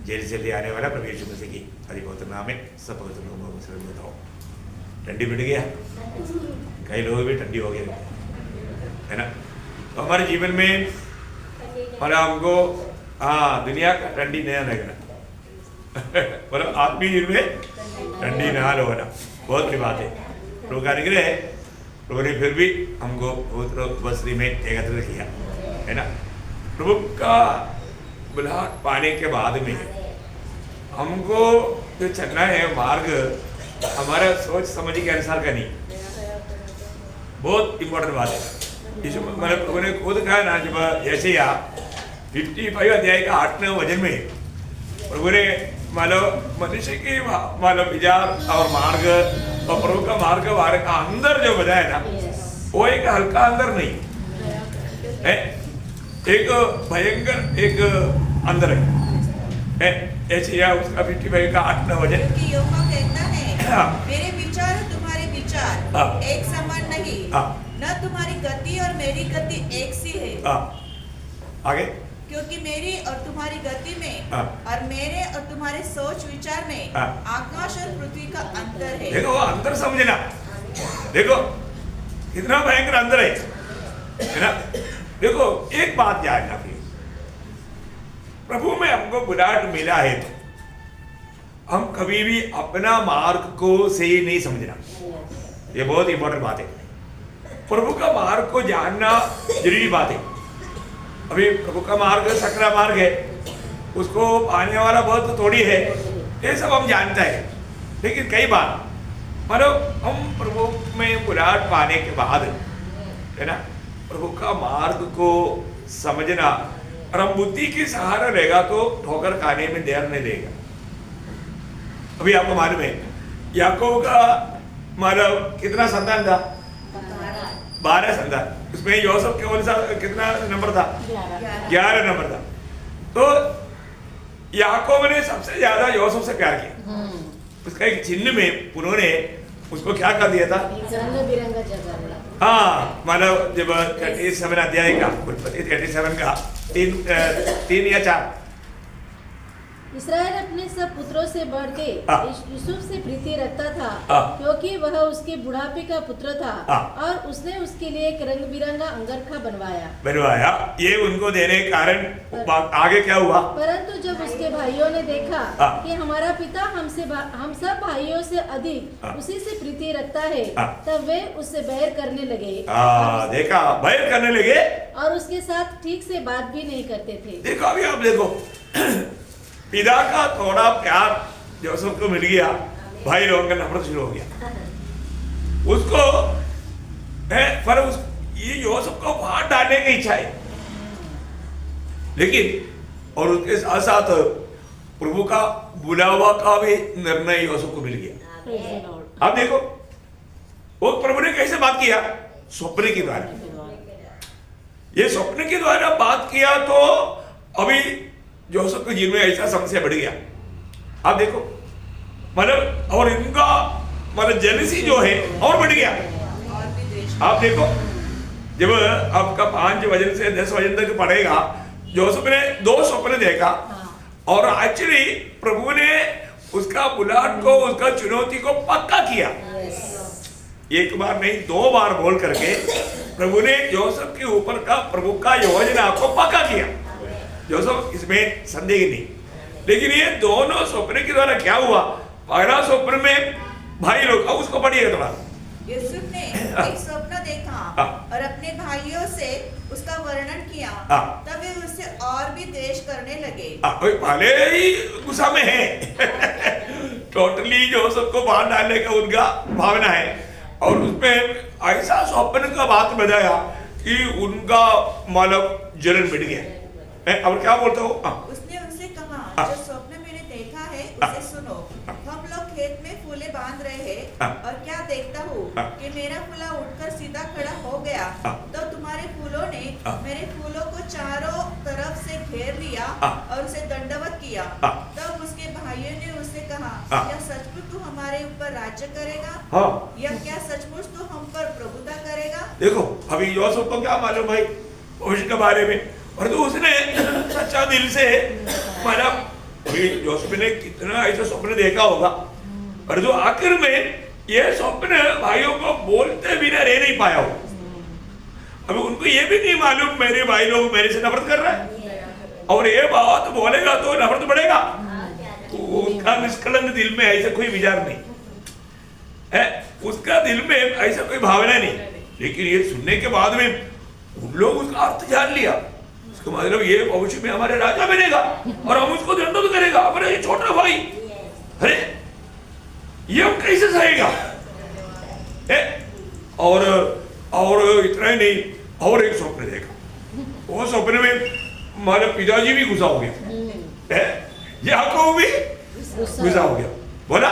Jail से ले आने वाला प्रभु यीशु मसीह की अधिपवित्र नाम में सब पवित्र लोगों को सलाम बताओ। ठंडी मिट गया, कई लोग भी ठंडी हो गए है ना। तो हमारे जीवन में मतलब हमको दुनिया का ठंडी नया लगना मतलब आत्मीय जीवन में ठंडी नहा लो ना, बहुत बड़ी बात है। प्रभु का अनुग्रह है, प्रभु ने फिर भी हमको पवित्र बस्ती में एकत्रित किया है ना। प्रभु का बुलाहट पाने के बाद में हमको जो चलना है मार्ग हमारा सोच समझ के अनुसार का नहीं, बहुत इंपॉर्टेंट बात है। मतलब प्रभु ने खुद कहा ना, जब यशायाह 55 अध्याय का 8वें वचन में प्रभु ने मानो मनुष्य की मानो विचार और मार्ग और प्रभु का मार्ग का अंदर जो बताया ना, वो एक हल्का अंदर नहीं है, एक भयंकर एक अंदर है। यशायाह उसका 55 का 8वां वचन यहोवा कहता है, मेरे विचार तुम्हारे विचार एक समान नहीं, न तुम्हारी गति और मेरी गति एक सी है। आगे, क्योंकि मेरी और तुम्हारी गति में और मेरे और तुम्हारे सोच विचार में आकाश और पृथ्वी का अंतर है। देखो वो अंतर समझना, देखो कितना भयंकर अंतर है ना। देखो एक बात जानना फिर, प्रभु में हमको बुलाहट मिला है तो हम कभी भी अपना मार्ग को सही नहीं समझना, ये बहुत इंपॉर्टेंट बात है। प्रभु का मार्ग को जानना जरूरी बात है। अभी प्रभु का मार्ग सकरा मार्ग है, उसको पाने वाला बहुत थोड़ी है, ये सब हम जानते हैं। लेकिन कई बार मतलब हम प्रभु में बुलाहट पाने के बाद है ना, प्रभु का मार्ग को समझना और हम बुद्धि की सहारा रहेगा तो ठोकर खाने में देर नहीं रहेगा। अभी आपको मालूम है याकूब का मतलब कितना संतान था? 12 संतान। उसमें यूसुफ केवल कितना नंबर था? 11 नंबर था। तो याकूब ने सबसे ज्यादा यूसुफ से प्यार किया। उसका एक चिन्ह में उन्होंने उसको क्या कर दिया था? हाँ, मतलब जब 37 अध्याय का उत्पत्ति 37 का 3 या 4, इस्राएल अपने सब पुत्रों से बढ़ के यूसुफ से प्रीति रखता था, क्योंकि वह उसके बुढ़ापे का पुत्र था, और उसने उसके लिए एक रंग बिरंगा अंगरखा बनवाया। ये उनको देने के कारण आगे क्या हुआ? परंतु जब उसके भाइयों ने देखा कि हमारा पिता हम सब भाइयों से अधिक उसी से प्रीति रखता है, तब वे उससे बैर करने लगे। देखा, बैर करने लगे और उसके साथ ठीक से बात भी नहीं करते थे। देखो अभी आप देखो पिता का थोड़ा प्यार यूसुफ को मिल गया, भाई लोगों का नफरत शुरू हो गया उसको पर ये यूसुफ को बाहर डालने की इच्छा है, लेकिन और उसके साथ साथ प्रभु का बुलावा का भी निर्णय यूसुफ को मिल गया। अब देखो वो प्रभु ने कैसे बात किया? स्वप्न के द्वारा। ये स्वप्न के द्वारा बात किया तो अभी यूसुफ के जीवन में ऐसा समस्या बढ़ गया। आप देखो मतलब और इनका मतलब जेलसी जो है और बढ़ गया। आप देखो जब आपका 5 वजन से 10 वजन तक पड़ेगा, यूसुफ ने 2 स्वप्न देखा और एक्चुअली प्रभु ने उसका बुलाहट को, उसका चुनौती को पक्का किया। एक बार नहीं 2 बार बोल करके प्रभु ने यूसुफ के ऊपर का प्रभु का योजना को पक्का किया। यूसुफ इसमें संदेह नहीं। लेकिन ये दोनों स्वप्न के द्वारा क्या हुआ? पहला स्वप्न में भाई लोग, अब उसको पढ़िएगा थोड़ा। यूसुफ ने एक स्वप्न देखा और अपने भाइयों से उसका वर्णन किया, तब वे उससे और भी द्वेष करने लगे। पहले ही गुस्सा में है टोटली यूसुफ को बाहर डालने का उनका भावना है, और उसमें ऐसा स्वप्न का बात बताया कि उनका मतलब जलन मिट गया। अब क्या बोलता हूँ? उसने उनसे कहा, जो स्वप्न मैंने देखा है उसे सुनो। हम लोग खेत में फूले बांध रहे हैं और क्या देखता हूँ कि मेरा फूला उठकर सीधा खड़ा हो गया, तो तुम्हारे फूलों ने मेरे फूलों को चारों तरफ से घेर लिया और उसे दंडवत किया। तब उसके भाइयों ने उससे कहा, क्या सचमुच तू हमारे ऊपर राज्य करेगा? या क्या सचमुच तू हम पर प्रभुता करेगा? देखो अभी यूसुफ को क्या मालूम भाई भविष्य के बारे में, और तो उसने सच्चा दिल से मतलब अभी जोसेफ ने कितना ऐसा स्वप्न देखा होगा, और जो आखिर में ये स्वप्न भाइयों को बोलते बिना रह नहीं पाया हो। अभी उनको ये भी नहीं मालूम मेरे भाई लोग मेरे से नफरत कर रहे हैं, और ये बात बोलेगा तो नफरत बढ़ेगा। तो उसका निष्कलंक दिल में ऐसा कोई विचार नहीं है, उसका दिल में ऐसा कोई भावना नहीं। लेकिन ये सुनने के बाद में उन लोग उसका अर्थ जान लिया। उसका मतलब ये भविष्य में हमारे राजा बनेगा और हम उसको दंडोत करेगा, हमारा ये छोटा भाई। अरे ये हम कैसे सहेगा? और इतना ही नहीं, और एक स्वप्न देखा। वो स्वप्न में हमारे पिताजी भी गुस्सा हो गया, याकूब भी गुस्सा हो गया। बोला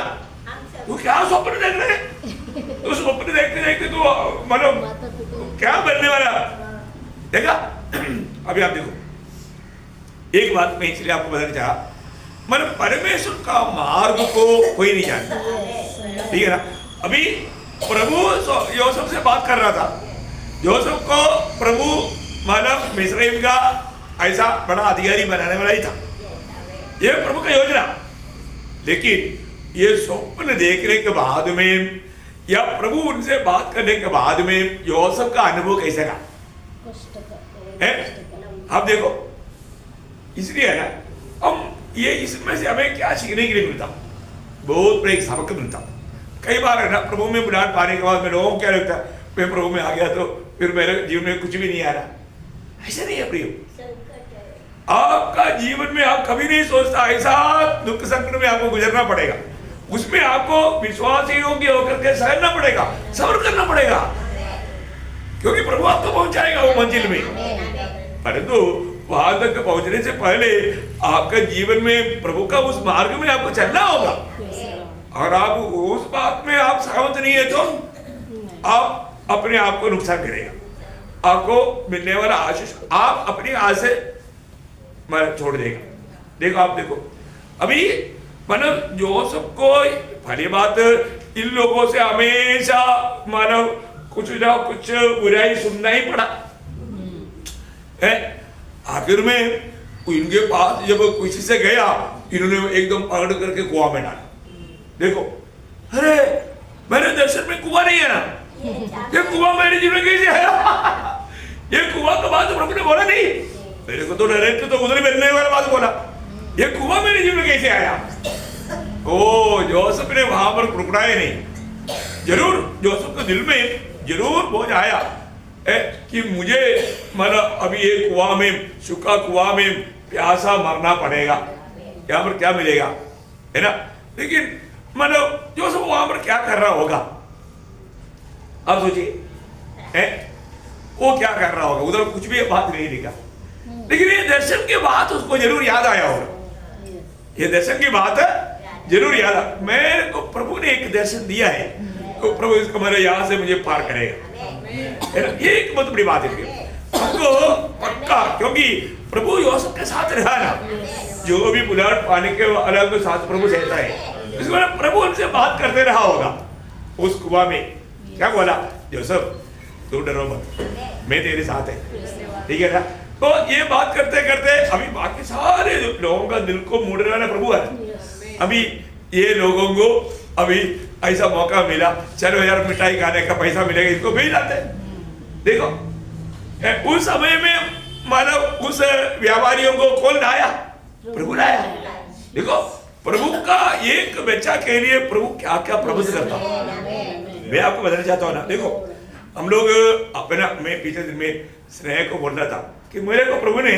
तू क्या स्वप्न देख रहे हैं? तो स्वप्न देखते देखते तो मतलब क्या बनने वाला देखा। अभी आप देखो, एक बात मैं इसलिए आपको बताना चाहा, मतलब परमेश्वर का मार्ग को कोई नहीं जानता, ठीक है ना। अभी प्रभु योसेफ से बात कर रहा था, योसेफ को प्रभु मतलब मिस्रईम का ऐसा बड़ा अधिकारी बनाने वाला ही था, ये प्रभु का योजना। लेकिन ये स्वप्न देखने के बाद में या प्रभु उनसे बात करने के बाद में योसेफ का अनुभव कैसे का है, आप देखो। इसलिए है ना, हम ये इसमें से हमें क्या सीखने के लिए मिलता, बहुत बड़ा एक सबक मिलता। कई बार है ना, प्रभु में बुलाहट पाने के बाद में लोगों को क्या लगता है, मैं प्रभु में आ गया तो फिर मेरे जीवन में कुछ भी नहीं आ रहा। ऐसा नहीं है प्रियो, आपका जीवन में आप कभी नहीं सोचता ऐसा दुख संकट में आपको गुजरना पड़ेगा, उसमें आपको विश्वास योग्य होकर के सहना पड़ेगा, सब्र करना पड़ेगा, क्योंकि प्रभु आपको पहुंचाएगा वो मंजिल में। परंतु वहां तक पहुंचने से पहले आपका जीवन में प्रभु का उस मार्ग में आपको चलना होगा। और आप उस बात में आप सहमत नहीं है तो आप अपने आप को नुकसान करेगा, आपको मिलने वाला आशीष आप अपनी आस से छोड़ देगा। देखो आप देखो, अभी मतलब जोसेफ को भली बात इन लोगों से हमेशा मानव कुछ ना कुछ बुराई सुनना ही पड़ा है। आखिर में इनके पास जब किसी से गया, इन्होंने एकदम पकड़ करके कुआं में डाला। देखो, अरे मेरे दर्शन में कुआं नहीं है ना, ये कुआं मेरे जीवन कैसे आया? ये कुआं का बात प्रभु ने बोला नहीं, मेरे को तो डायरेक्ट तो उधर मिलने वाला बात बोला, ये कुआं मेरे जीवन में कैसे आया? ओ जोसेफ ने वहां पर कुड़कुड़ाए नहीं। जरूर जोसेफ के दिल में जरूर बोझ आया कि मुझे मतलब अभी ये कुआं में, सूखा कुआं में प्यासा मरना पड़ेगा, यहाँ पर क्या मिलेगा, है ना। लेकिन मतलब जोसेफ वहां पर क्या कर रहा होगा, आप सोचिए, वो क्या कर रहा होगा, उधर कुछ भी बात नहीं लिखा, लेकिन ये दर्शन की बात उसको जरूर याद आया होगा। ये दर्शन की बात जरूर याद आ, मेरे को प्रभु ने एक दर्शन दिया है, तो प्रभु इसको मेरे यहाँ से मुझे पार करेगा। ये एक बहुत बड़ी बात है हमको पक्का, क्योंकि प्रभु योसेफ के साथ रहा ना, जो भी बुलाहट पाने के अलग साथ प्रभु रहता है, इसको प्रभु उनसे बात करते रहा होगा उस कुआं में। क्या बोला, योसेफ तू डरो मत, मैं तेरे साथ है, ठीक है ना। तो ये बात करते करते अभी बाकी सारे लोगों का दिल को मोड़ने वाला प्रभु है। अभी ये लोगों को अभी ऐसा मौका मिला, चलो यार मिठाई खाने का पैसा मिलेगा, इसको भेज जाते। देखो उस समय में मानव उस व्यापारियों को कौन लाया, प्रभु लाया। देखो प्रभु का एक बच्चा के लिए प्रभु क्या क्या प्रबंध करता, मैं आपको बताना चाहता हूँ ना। देखो हम लोग अपना, मैं पिछले दिन में स्नेह को बोल रहा था कि मेरे को प्रभु ने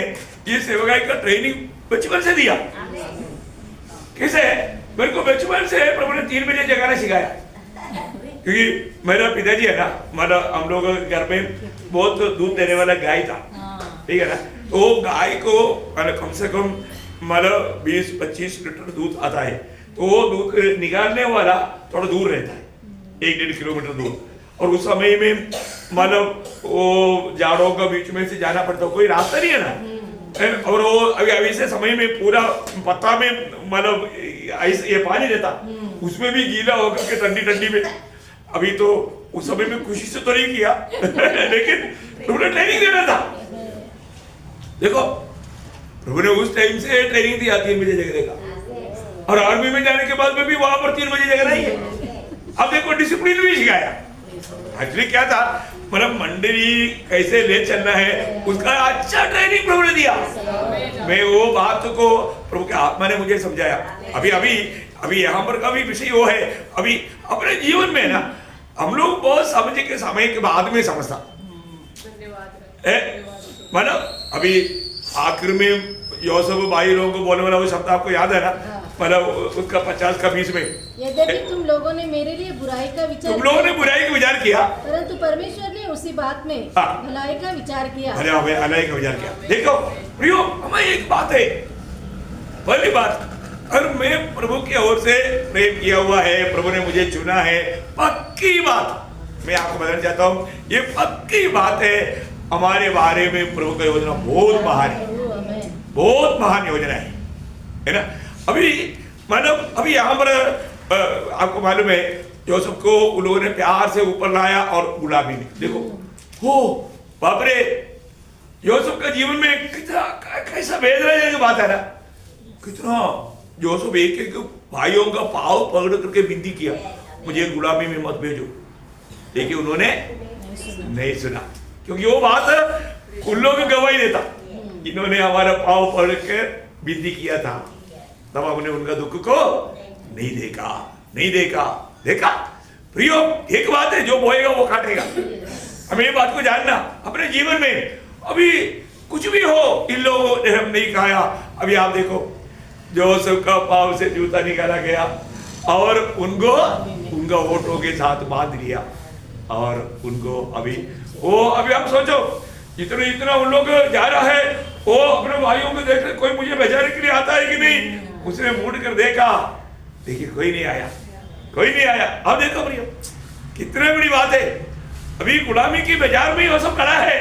ये सेवकाई का ट्रेनिंग बचपन से दिया। कैसे? मेरे को बचपन से प्रभु ने 3 बजे जगाना सिखाया, क्योंकि मेरा पिताजी है ना, मतलब हम लोग घर में बहुत दूध देने वाला गाय था, ठीक है ना। तो गाय को कम से कम मतलब 20-25 लीटर दूध आता है, तो वो दूध निकालने वाला थोड़ा दूर रहता है, 1-1.5 किलोमीटर दूर। और उस समय में मतलब वो झाड़ों का बीच में से जाना पड़ता, कोई रास्ता नहीं है ना। और वो अभी से समय में पूरा पत्ता में मतलब ये पानी रहता, उसमें भी गीला होकर के ठंडी ठंडी में। अभी तो उस समय में खुशी से तो नहीं किया लेकिन उन्होंने ट्रेनिंग देना था। देखो प्रभु ने उस टाइम से ट्रेनिंग दी 3 बजे जगने का, और आर्मी में जाने के बाद में भी वहां पर 3 बजे जगना ही है। अब देखो डिसिप्लिन भी सिखाया। एक्चुअली क्या था, मतलब मंडली कैसे ले चलना है उसका अच्छा ट्रेनिंग प्रभु ने दिया। मैं वो बात को प्रभु के आत्मा ने मुझे समझाया। अभी यहाँ पर का भी विषय वो है, अभी अपने जीवन में ना हम लोग बहुत समझे के समय के बाद में समझता, मतलब अभी आखिर में यूसुफ भाई लोगों को बोलने वाला वो शब्द आपको याद है ना, मतलब उसका 50 का 20 में, यद्यपि तुम लोगों ने मेरे लिए बुराई का विचार किया, परंतु परमेश्वर ने उसी बात में भलाई का विचार किया। भलाई का विचार किया। देखो प्रियो, हमें एक बात है, पहली बात, अगर मैं प्रभु की ओर से प्रेम किया हुआ है, प्रभु ने मुझे चुना है, पक्की बात मैं आपको बताना चाहता हूँ, ये पक्की बात है, हमारे बारे में प्रभु का योजना बहुत महान है, बहुत महान योजना है ना। अभी मतलब अभी यहाँ पर आपको मालूम है, यूसुफ को उन लोगों ने प्यार से यूसुफ लाया और गुलामी में, देखो हो बाप रे, यूसुफ का जीवन में कितना कैसा वेदना की बात है ना, कितना यूसुफ एक एक भाइयों का पाँव पकड़ करके विनती किया, मुझे गुलामी में मत भेजो, लेकिन उन्होंने नहीं सुना, क्योंकि वो बात उन लोगों को गवाही देता, इन्होंने हमारा पाँव पकड़ के विनती किया था, तब हमने उनका दुख को नहीं देखा। प्रियो, एक बात है, जो बोएगा वो काटेगा। हमें ये बात को जानना अपने जीवन में। अभी कुछ भी हो, इन लोगों ने हम नहीं खाया। अभी आप देखो, यूसुफ का पाँव से जूता निकाला गया और उनका होठों के साथ बांध लिया, और उनको अभी आप सोचो, इतना उन लोग जा रहा है, वो अपने भाइयों को देख, कोई मुझे बचाने के लिए आता है कि नहीं, उसने मुड़ कर देखा, देखिए कोई नहीं आया। अब देखो भैया, कितनी बड़ी बात है, अभी गुलामी की बाजार में वो सब खड़ा है।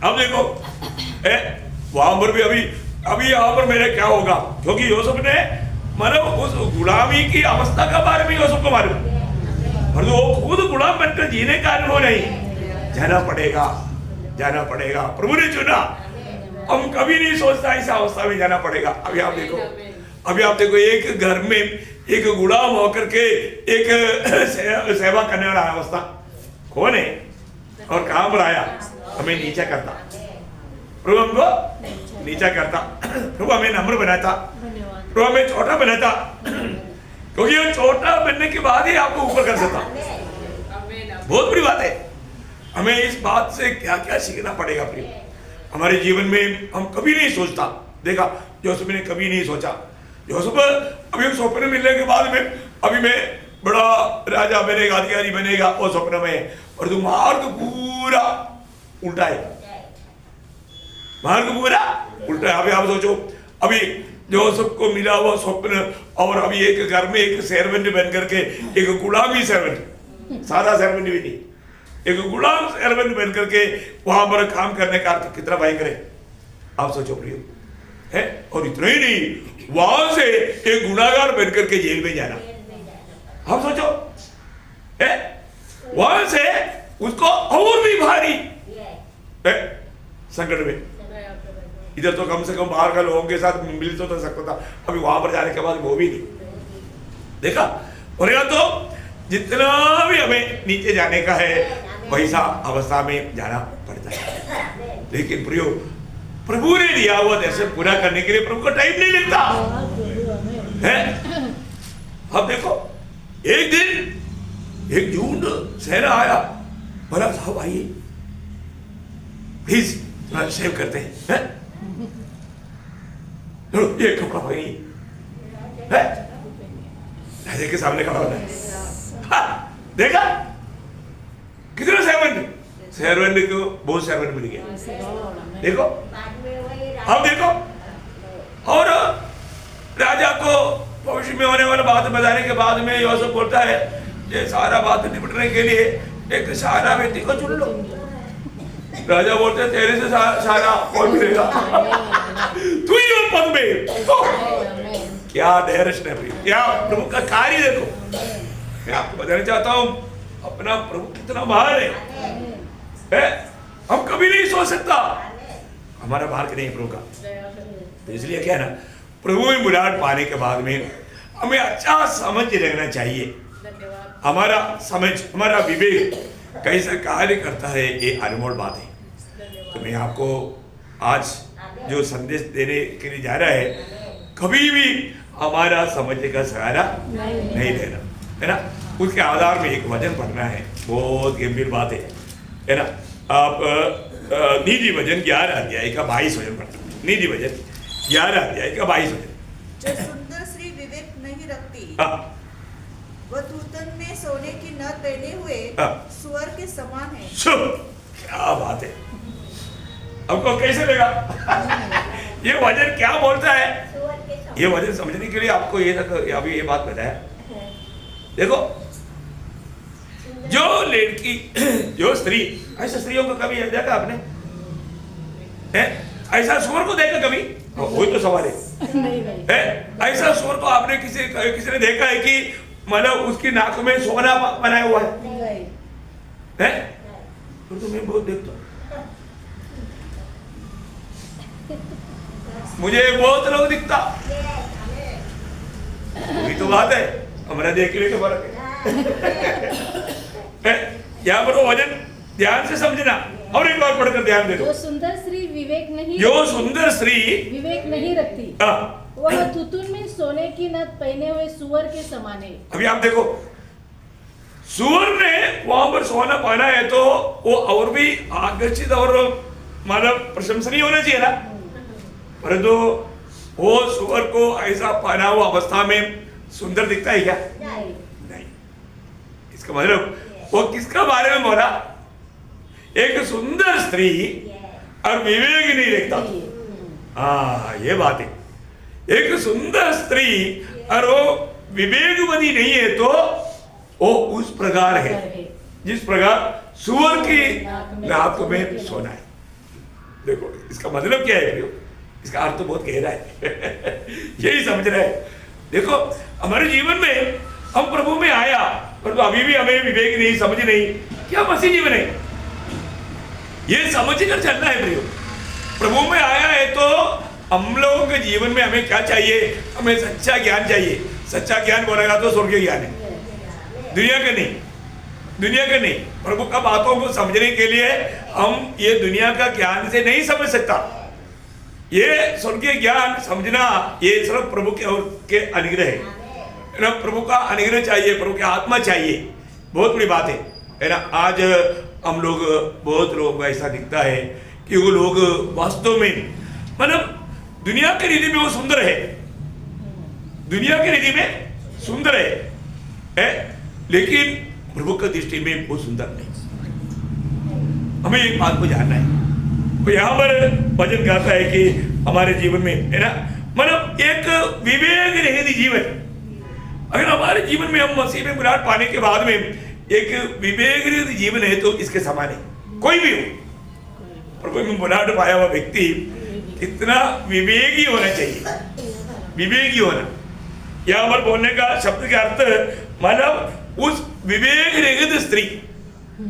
अब देखो वहां पर भी अभी यहाँ पर मेरे क्या होगा, क्योंकि यूसुफ ने मतलब उस गुलामी की अवस्था का बारे में यूसुफ को मालूम, और वो खुद गुलाम बनकर जीने का अनुभव नहीं, जाना पड़ेगा। प्रभु ने चुना, हम कभी नहीं सोचता ऐसा अवस्था में जाना पड़ेगा। अभी आप देखो एक घर में एक गुलाम होकर के एक सेवा करने वाला अवस्था कौन है, और कहां पर आया, हमें नीचा करता प्रभु, हमको नीचा करता प्रभु, हमें नम्र बनाता प्रभु, हमें छोटा बनाता, क्योंकि वो छोटा बनने के बाद ही आपको ऊपर कर सकता। बहुत बड़ी बात है। हमें इस बात से क्या क्या सीखना पड़ेगा प्रिय, हमारे जीवन में हम कभी नहीं सोचता। देखा, यूसुफ ने कभी नहीं सोचा, यूसुफ अभी स्वप्न मिलने के बाद में अभी मैं बड़ा राजा बनेगा, अधिकारी बनेगा, वो स्वप्न में, और तो मार्ग पूरा उल्टा है। अभी आप सोचो, अभी यूसुफ को मिला हुआ स्वप्न, और अभी एक घर में एक सर्वेंट बन करके, एक गुलामी सर्वेंट, सादा सर्वेंट भी नहीं, एक गुलाम सर्वेंट बन करके वहां पर काम करने का अर्थ कितना भयंकर है, आप सोचो प्रियो है। और इतना ही नहीं, वहां से एक गुनाहगार बन करके जेल में जाना, आप सोचो है, वहां से उसको और भी भारी संकट में। इधर तो कम से कम बाहर का लोगों के साथ मिल तो सकता था, अभी वहां पर जाने के बाद वो भी नहीं देखा। और या तो जितना भी हमें नीचे जाने का है वैसा अवस्था में जाना पड़ता है, लेकिन प्रभु ने दिया हुआ दर्शन पूरा करने के लिए प्रभु को टाइम नहीं लगता है। अब देखो, एक दिन एक झुंड सेना आया, बोला साहब आइए प्लीज सेव करते हैं, ये कपड़ा भाई है, राजा के सामने खड़ा होता है। देखा कितने सर्वेंट को बहुत सर्वेंट मिल गया। देखो, अब देखो, और राजा को भविष्य में होने वाला बात बताने के बाद में यूसुफ बोलता है, ये सारा बात निपटने के लिए एक सारा व्यक्ति को चुन लो। राजा बोलते हैं, तेरे से सारा कौन मिलेगा, तू ही हो पद में। क्या धैर्य, क्या प्रभु का कार्य देखो। मैं आपको बताना चाहता हूं, अपना प्रभु कितना महान है। हम कभी नहीं सोच सकता, हमारा भार नहीं है प्रभु का। तो इसलिए क्या है ना, प्रभु में बुलाहट पाने के बाद में हमें अच्छा समझ रखना चाहिए। हमारा समझ, हमारा विवेक कैसे कार्य करता है, ये अनमोल बात है। तो मैं आपको आज जो संदेश देने के लिए जा रहा है, कभी भी हमारा समझने का सहारा नहीं लेना, है ना। उसके आधार में एक वचन पढ़ना है, बहुत गंभीर बात है ना। आप नीति वचन 11 अध्याय का 22 वचन पढ़ना। नीति वचन 11 अध्याय का 22 वचन। जो सुंदर स्त्री विवेक नहीं रखती, वह तूतन में सोने की नथ पहने हुए सुअर के समान है। क्या बात है, आपको कैसे लगा? ये वचन क्या बोलता है? ये वचन समझने के लिए आपको ये अभी ये बात बताया। देखो, जो लड़की, जो स्त्री, ऐसा स्त्रियों को कभी देखा आपने? ऐसा सुअर को देखा कभी? वही तो सवाल है। ऐसा सुअर को आपने किसी ने देखा है कि मतलब उसकी नाक में सोना बनाया हुआ है? तो मैं बहुत देखता हूँ, मुझे बहुत लोग दिखता। वही तो बात है, हमारा देखने का फर्क है। यहाँ पर वो वचन ध्यान से समझना, और एक बार पढ़कर ध्यान दे दो। जो सुंदर स्त्री विवेक नहीं, जो सुंदर स्त्री विवेक नहीं रखती, वह तुतुन में सोने की नथ पहने हुए सुअर के समान है। अभी आप देखो, सुअर ने वहां पर सोना पहना है तो वो और भी आकर्षित और मतलब प्रशंसनीय होना चाहिए ना। परंतु वो सुअर को ऐसा पहना हुआ अवस्था में सुंदर दिखता है क्या? नहीं। इसका मतलब वो किसका बारे में बोला? एक सुंदर स्त्री और विवेक नहीं देखता। हाँ, ये बात है। एक सुंदर स्त्री और वो विवेकवती नहीं है तो वो उस प्रकार है जिस प्रकार सुअर की नाक में सोना है। देखो, इसका मतलब क्या है? इसका अर्थ तो बहुत गहरा है। यही समझ रहे हैं। देखो, हमारे जीवन में हम प्रभु में आया, परंतु अभी भी हमें विवेक नहीं, समझ नहीं, क्या मसीह जीवन है? ये समझ कर चलना है प्रियो। प्रभु में आया है तो हम लोगों के जीवन में हमें क्या चाहिए? हमें सच्चा ज्ञान चाहिए। सच्चा ज्ञान बोलेगा तो स्वर्गीय ज्ञान है, दुनिया का नहीं, दुनिया का नहीं। प्रभु का बातों को समझने के लिए हम ये दुनिया का ज्ञान से नहीं समझ सकता। ये स्वर्गीय ज्ञान समझना, ये सिर्फ प्रभु के अनुग्रह है ना। प्रभु का अनुग्रह चाहिए, प्रभु की आत्मा चाहिए, बहुत बड़ी बात है ना। आज हम लोग, बहुत लोग ऐसा दिखता है कि वो लोग वास्तव में मतलब दुनिया की रीति में वो सुंदर है, दुनिया की रीति में सुंदर है, लेकिन प्रभु की दृष्टि में वो सुंदर नहीं। हमें एक बात को जानना है। तो यहाँ पर वचन कहता है कि हमारे जीवन में, है ना, मतलब एक विवेक रहित जीवन, अगर हमारे जीवन में हम मसीह में बुलाहट पाने के बाद में एक विवेक रहित जीवन है तो इसके समान है कोई भी हो। प्रभु में बुलाहट पाया हुआ व्यक्ति कितना विवेकी होना चाहिए, विवेकी होना। यहाँ पर बोलने का शब्द का अर्थ मतलब उस विवेक रहित स्त्री,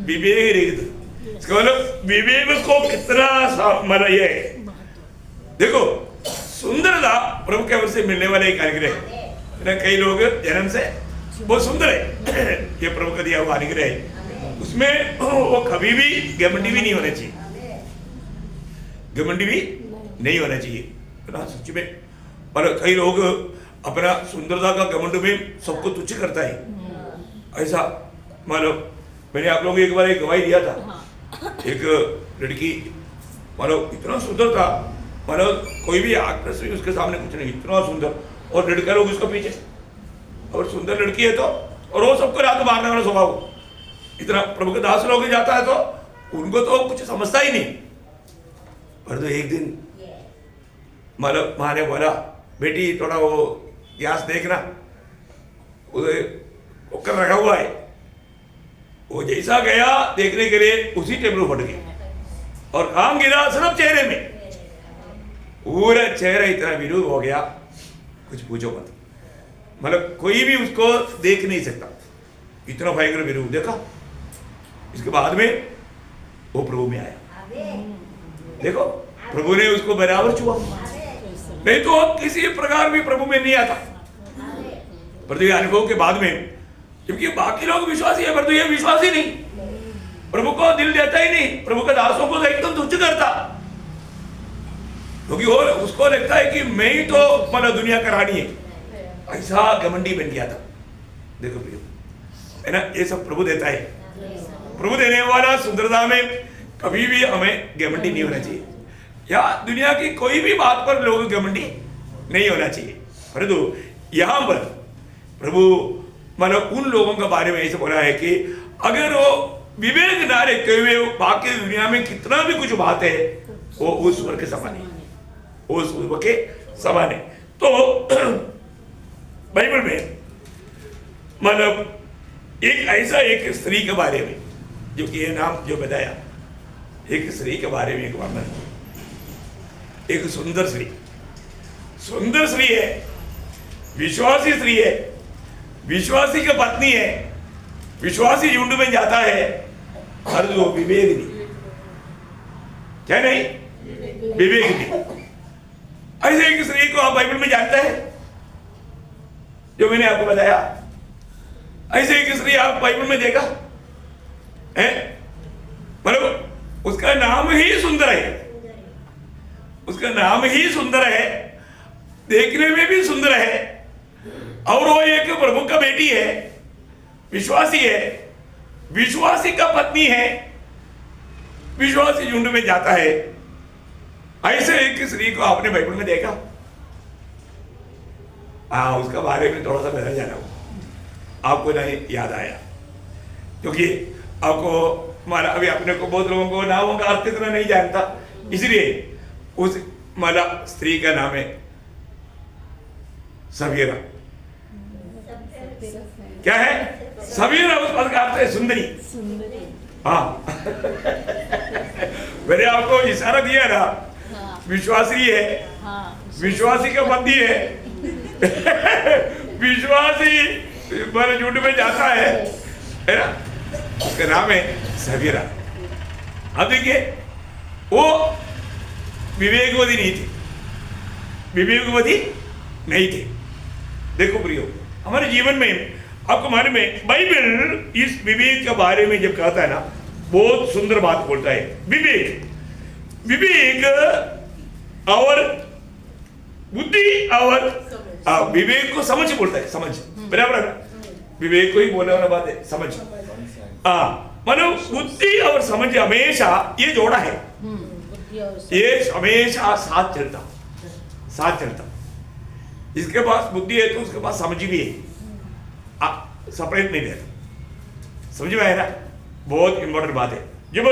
विवेक रहित, इसका मतलब विवेक को कितना मतलब ये है। देखो, सुंदरता प्रभु के ओर से मिलने वाला एक अनुग्रह है। कई लोग जन्म से बहुत सुंदर है, ये प्रभु का दिया हुआ अनुग्रह है। उसमें वो कभी भी घमंडी भी नहीं होना चाहिए, घमंडी भी नहीं होना चाहिए ना, सच में। पर कई लोग अपना सुंदरता का घमंड में सबको तुच्छ करता है। ऐसा मतलब मैंने आप लोगों को एक बार एक गवाही दिया था। एक लड़की मतलब इतना सुंदर था, मतलब कोई भी आकर्षण उसके सामने कुछ नहीं, इतना सुंदर, और लड़का लोग उसको पीछे, और सुंदर लड़की है तो, और वो सबको रात मारने वाला स्वभाव। इतना प्रभु के दास लोग जाता है तो उनको तो कुछ समझता ही नहीं। पर तो एक दिन मतलब माँ ने बोला, बेटी थोड़ा वो गैस देखना, उधर कुकर रखा हुआ है। वो जैसा गया देखने के लिए उसी टेबल फट गया और काम गिरा सिर्फ चेहरे में, पूरा चेहरा इतना विरूप हो गया, कुछ पूछो मत। मतलब कोई भी उसको देख नहीं सकता, इतना भयंकर विरूप देखा। इसके बाद में वो प्रभु में आया। देखो प्रभु ने उसको बराबर छुआ, नहीं तो किसी प्रकार भी प्रभु में नहीं आता। पर ये अनुभव के बाद में, क्योंकि बाकी लोग विश्वासी है पर तो ये विश्वासी नहीं, प्रभु को दिल देता ही नहीं, प्रभु के दासों को एकदम तुच्छ करता, क्योंकि वो उसको लगता है कि मैं ही तो मतलब दुनिया का रानी है, ऐसा घमंडी बन गया था। देखो प्रियो, है ना, ये सब प्रभु देता है। प्रभु देने वाला सुंदरता में कभी भी हमें घमंडी नहीं होना चाहिए, या दुनिया की कोई भी बात पर लोग घमंडी नहीं होना चाहिए। परंतु यहाँ पर प्रभु मतलब उन लोगों के बारे में ऐसे बोला है कि अगर वो विवेक ना रखते हुए बाकी दुनिया में कितना भी कुछ बात है, वो उस वर्ग के समान है, उस वर्ग के समान है। तो बाइबल में मतलब एक ऐसा एक स्त्री के बारे में, जो कि ये नाम जो बताया, एक स्त्री के बारे में एक वर्णन, एक सुंदर स्त्री है, विश्वासी स्त्री है, विश्वासी की पत्नी है, विश्वासी झुंड में जाता है, और वो विवेक नहीं, क्या नहीं, विवेक नहीं। ऐसे एक स्त्री को आप बाइबल में जानते हैं, जो मैंने आपको बताया, ऐसे एक स्त्री आप बाइबल में देखा है, मतलब उसका नाम ही सुंदर है, उसका नाम ही सुंदर है, देखने में भी सुंदर है, और वो एक प्रभु का बेटी है, विश्वासी है, विश्वासी का पत्नी है, विश्वासी झुंड में जाता है। ऐसे एक स्त्री को आपने बाइबल में देखा? हाँ, उसका बारे में थोड़ा सा बदल जाना हो, आपको नहीं याद आया, क्योंकि आपको माना अभी अपने को बहुत लोगों को नामों का अर्थ इतना नहीं जानता, इसलिए उस माला स्त्री का नाम है सवीरा। क्या है? सवीरा, उस पद का अर्थ है सुंदरी। हाँ मैंने आपको इशारा दिया ना, विश्वासी है, विश्वासी का पति है, विश्वासी मेरे झुंड में जाता है ना, उसका नाम है सवीरा। अब देखिए, वो विवेकवती नहीं थी, विवेकवती नहीं थे। देखो प्रियो, हमारे जीवन में आपको मालूम है, बाइबल इस विवेक के बारे में जब कहता है ना, बहुत सुंदर बात बोलता है। विवेक और बुद्धि और विवेक को समझ बोलता है, समझ, बराबर है ना, विवेक को ही बोलने वाला बात है समझ। मतलब बुद्धि और समझ हमेशा ये जोड़ा है, ये हमेशा साथ चलता। इसके पास बुद्धि है तो उसके पास समझ भी है, सेपरेट नहीं रहता। समझ में आया ना? बहुत इंपॉर्टेंट बात है। जब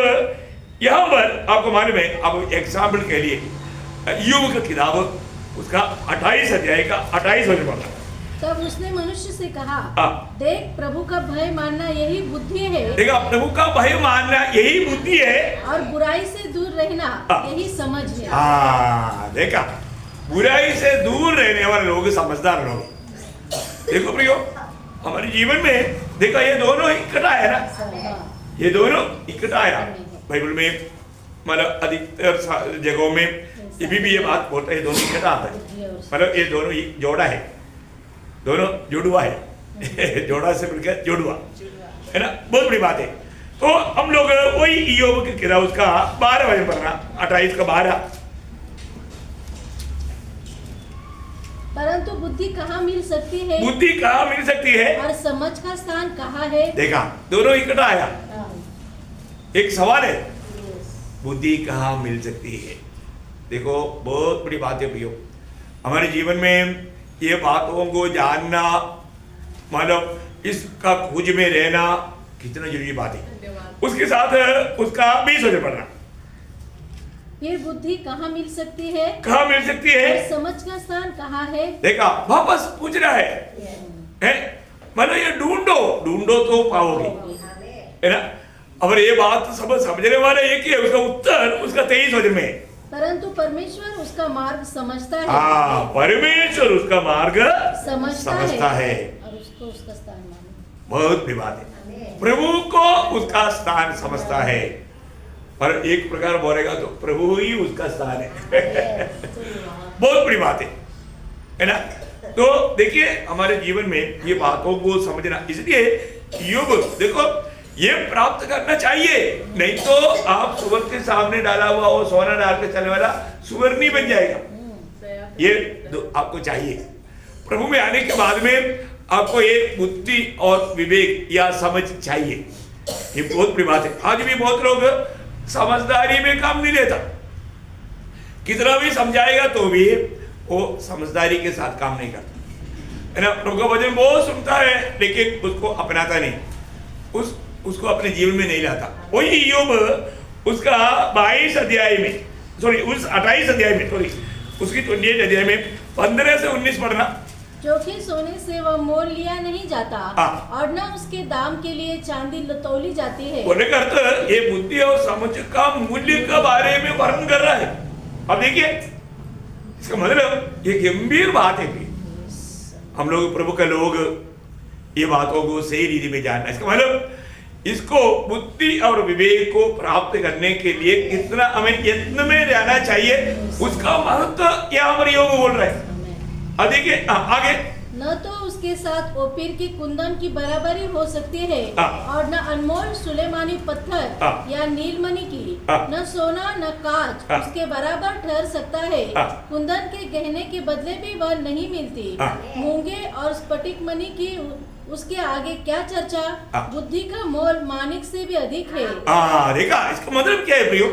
यहां पर आपको मालूम है, आप एग्जाम्पल के लिए यूब का किताब उसका 28 अध्याय का 28 वचन पढ़ना। तब उसने मनुष्य से कहा, देख प्रभु का भय मानना यही बुद्धि है। देखा, प्रभु का भय मानना यही बुद्धि है, और बुराई से दूर रहना यही समझ है। देखा, बुराई से दूर रहने वाले लोग समझदार लोग। देखो प्रियो, हमारे जीवन में देखा, ये दोनों इकट्ठा है ना, ये दोनों इकट्ठा आया बाइबल में। मतलब अधिकतर जगहों में भी ये बात बोलता है, दोनों इकट्ठा आता है, मतलब ये दोनों जोड़ा है, दोनों जुड़वा है जोड़ा से मिलकर जुड़वा है ना, बहुत बड़ी बात है। तो हम लोग वही ईयोब की किताब उसका 12 वचन पढ़ना, 28 का 12। परंतु बुद्धि कहाँ मिल सकती है, बुद्धि कहाँ मिल सकती है, और समझ का स्थान कहाँ है। देखा, दोनों इकट्ठा आया। एक सवाल है, बुद्धि कहाँ मिल सकती है। देखो, बहुत बड़ी बात है प्रियो, हमारे जीवन में ये बातों को जानना, मतलब इसका खोज में रहना कितना जरूरी बात है। उसके साथ उसका 20 वचन पढ़ना। फिर बुद्धि कहाँ मिल सकती है, कहाँ मिल सकती है, समझ का स्थान कहाँ है। देखा, वापस पूछ रहा है मतलब ये ढूंढो तो पाओगे, है ना। अब ये बात सब समझने वाले एक ही है, उसका उत्तर उसका 23 वचन में है। परंतु परमेश्वर उसका मार्ग समझता है। परमेश्वर उसका मार्ग समझता है, और उसको उसका स्थान मालूम। बहुत बड़ी बात है, प्रभु को उसका स्थान समझता है। और एक प्रकार बोलेगा तो प्रभु ही उसका स्थान है। बहुत बड़ी बात है ना। तो देखिए हमारे जीवन में ये बातों को समझना, इसलिए योग देखो ये प्राप्त करना चाहिए, नहीं तो आप सुअर के सामने डाला हुआ वो सोना डाल के चलने वाला सुअर नहीं बन जाएगा। ये आपको चाहिए। प्रभु में आने के बाद में आपको ये बुद्धि और विवेक या समझ चाहिए। ये बहुत बड़ी बात है। आज भी बहुत लोग समझदारी में काम नहीं लेता, कितना भी समझाएगा तो भी वो समझदारी के साथ काम नहीं करता है ना। प्रभु का वचन बहुत सुनता है लेकिन उसको अपनाता नहीं, उसको अपने जीवन में नहीं लाता। वही योग उसका 22 अध्याय में सॉरी उस 28 अध्याय में सॉरी उसकी 28 अध्याय में 15 से 19 पढ़ना। जो कि सोने से वह मोल लिया नहीं जाता और न उसके दाम के लिए चांदी तौली जाती है। बोलने का अर्थ ये बुद्धि और समझ का मूल्य के बारे में वर्णन कर रहा है। अब देखिए इसका मतलब ये गंभीर बात है कि हम लोग प्रभु के लोग ये बातों को सही रीति में जानना। इसका मतलब इसको बुद्धि और विवेक को प्राप्त करने के लिए कितना हमें यत्न में रहना चाहिए, उसका महत्व यहाँ पर योग बोल रहे हैं। देखिए आगे, न तो उसके साथ ओपीर की कुंदन की बराबरी हो सकती है और न अनमोल सुलेमानी पत्थर या नीलमणि की, न सोना न कांच उसके बराबर ठहर सकता है। कुंदन के गहने के बदले भी वह नहीं मिलती। मूंगे और स्फटिक मणि की उसके आगे क्या चर्चा। बुद्धि का मोल मानिक से भी अधिक है। देखा इसका मतलब क्या है प्रियो,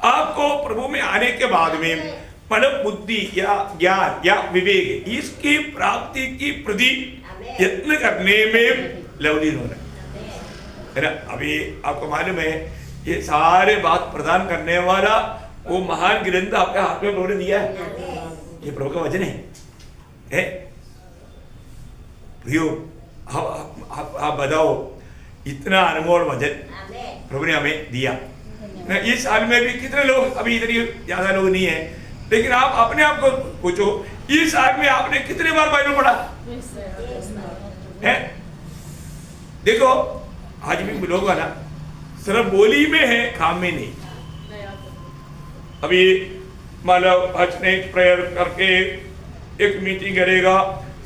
आपको प्रभु में आने के बाद में मतलब बुद्धि या ज्ञान या विवेक इसकी प्राप्ति की प्रति यत्न करने में लवलीन होना है ना। अभी आपको मालूम है ये सारे बात प्रदान करने वाला वो महान ग्रंथ आपके हाथ में उन्होंने दिया है, ये प्रभु का वचन है। प्रियो आप बताओ इतना अनमोल वचन प्रभु ने हमें दिया। इस साल में भी कितने लोग, अभी इधर ज्यादा लोग नहीं है, लेकिन आप अपने आप को पूछो इस साल में आपने कितने बार बाइबल पढ़ा है? देखो आज भी लोग ना सिर्फ बोली में है, काम में नहीं। अभी मतलब आज ने प्रेयर करके एक मीटिंग करेगा,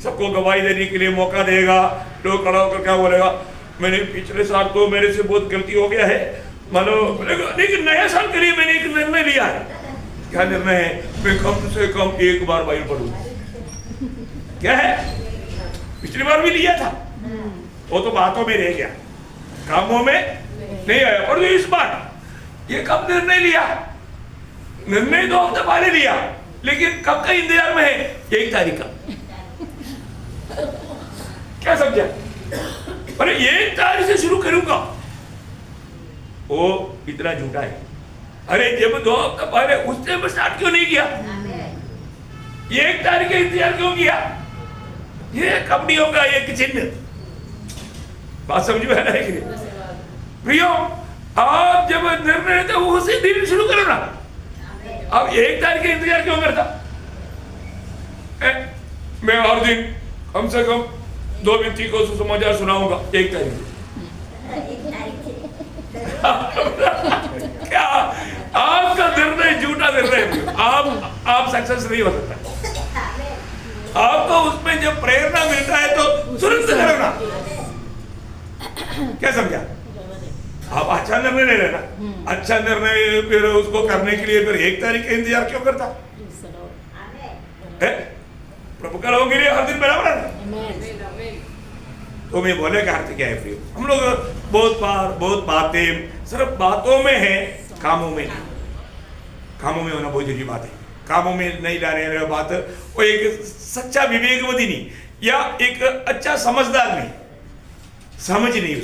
सबको गवाही देने के लिए मौका देगा, लोग खड़ा होकर क्या बोलेगा, मैंने पिछले साल तो मेरे से बहुत गलती हो गया है, मतलब लेकिन नया साल के लिए मैंने एक निर्णय लिया है। क्या निर्णय है? मैं कम से कम एक बार बाइबल पढ़ूं। क्या है? पिछली बार भी लिया था, वो तो बातों में रह गया, कामों में नहीं आया। और इस बार ये कब निर्णय लिया? निर्णय 2 हफ्ते पहले लिया, लेकिन कब का इंतजार में है? 1 तारीख का। क्या समझा? अरे 1 तारीख से शुरू करूंगा, वो इतना झूठा है। अरे जब 2 हफ्ते पहले उस टाइम स्टार्ट क्यों नहीं किया? 1 तारीख का इंतजार क्यों किया? ये कब नहीं होगा, ये चिन्ह। बात समझ में आ रहा है कि नहीं? प्रियो आप जब निर्णय लेते हो उसी दिन शुरू करो ना। अब 1 तारीख का इंतजार क्यों करता? मैं हर दिन कम से कम 2 व्यक्ति को सुसमाचार सुनाऊंगा 1 तारीख। क्या आपका निर्णय झूठा निर्णय है, आप सक्सेस नहीं हो सकता। आपको उसमें जब प्रेरणा मिलता है तो तुरंत करो ना। क्या समझा? आप अच्छा निर्णय ले लेना, अच्छा निर्णय फिर उसको करने के लिए फिर 1 तारीख का इंतजार क्यों करता है? प्रभु का लोगों के लिए हर दिन बराबर है। तो मैं बोले का अर्थ क्या है प्रिय? हम लोग बहुत बातें सिर्फ बातों में है, कामों में नहीं। कामों में होना बहुत जरूरी बात है। कामों में नहीं लाने वाली बात वो एक सच्चा विवेकवती नहीं या एक अच्छा समझदार नहीं, समझ नहीं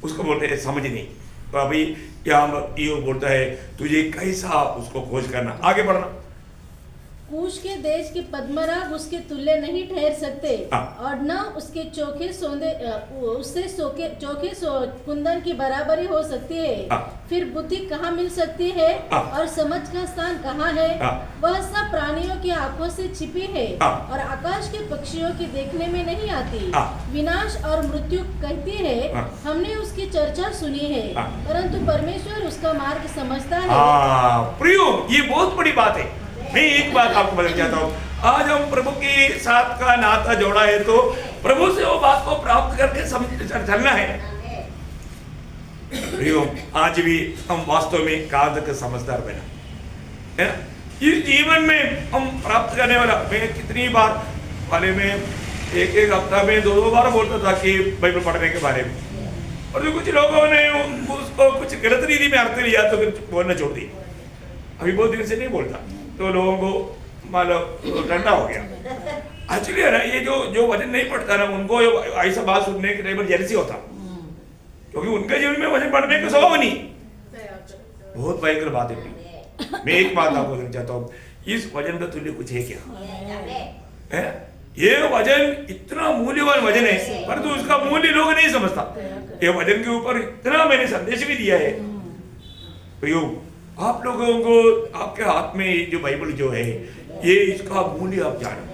उसको बोलते हैं समझ नहीं। तो अभी यहाँ यो बोलता है तुझे कैसा उसको खोज करना। आगे बढ़ना कूश के देश के पद्मराग उसके तुल्य नहीं ठहर सकते और न उसके कुंदन की बराबरी हो सकती है। फिर बुद्धि कहाँ मिल सकती है और समझ का स्थान कहाँ है? वह सब प्राणियों की आंखों से छिपी है और आकाश के पक्षियों की देखने में नहीं आती। विनाश और मृत्यु कहती है हमने उसकी चर्चा सुनी है, परंतु परमेश्वर उसका मार्ग समझता है। प्रियो, ये बहुत बड़ी बात है। मैं एक बात आपको बताना चाहता हूँ, आज हम प्रभु के साथ का नाता जोड़ा है तो प्रभु से वो बात को प्राप्त करके चलना है। प्रियो, आज भी हम वास्तव में कहाँ तक समझदार बना है ना? इस जीवन में हम प्राप्त करने वाला, मैं कितनी बार वाले में एक हफ्ता में 2 बार बोलता था कि बाइबल पढ़ने के बारे में, और जो कुछ लोगों ने उसको कुछ गलत रीति में अर्थ लिया तो फिर बोलना छोड़ दी। अभी बहुत दिन से नहीं बोलता तो लोगों को मतलब ठंडा हो गया। एक्चुअली है ना, ये जो वचन नहीं पढ़ता ना, उनको ऐसा बात सुनने के टाइम पर जेलसी होता, क्योंकि उनके जीवन में वचन पढ़ने का स्वभाव नहीं। बहुत भयंकर बात है। मैं एक बात आपको कहना चाहता हूँ, इस वचन का तुल्य कुछ है क्या? है ये वचन इतना मूल्यवान वचन है, परंतु उसका मूल्य लोग नहीं समझता। ये वचन के ऊपर इतना मैंने संदेश भी दिया है। तो आप लोगों को आपके हाथ में जो बाइबल जो है, ये इसका मूल्य आप जानो।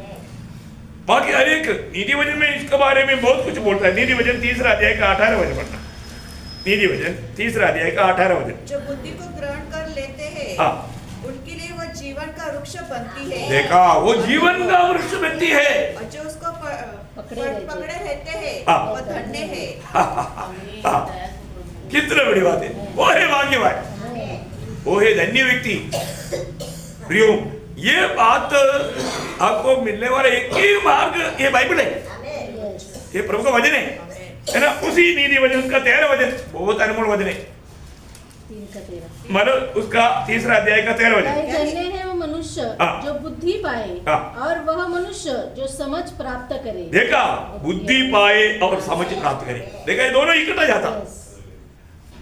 बाकी हर एक नीति वचन में इसके बारे में बहुत कुछ बोलता है। नीति वचन 3 अध्याय का 18 वचन पढ़ना। नीति वचन 3 अध्याय का 18 वचन। जो बुद्धि को ग्रहण कर लेते हैं, उनके लिए वह जीवन का वृक्ष बनती है। देखा, वो जीवन का वृक्ष बनती है। और जो उसको पकड़े रहते हैं, वो धन्य है। कितना बड़ी बात है। वो है भाग्यवान, वो है धन्य व्यक्ति। प्रियो, ये बात आपको मिलने वाला एक ही मार्ग ये बाइबल है, ये प्रभु का वचन है ना? उसी नीति वचन का 13 वचन बहुत अनमोल वचन है। मतलब उसका 3 अध्याय का 13 वचन। धन्य है वो मनुष्य जो बुद्धि पाए और वह मनुष्य जो समझ प्राप्त करे। देखा, बुद्धि पाए और समझ प्राप्त करे। देखा, ये दोनों इकट्ठा जाता।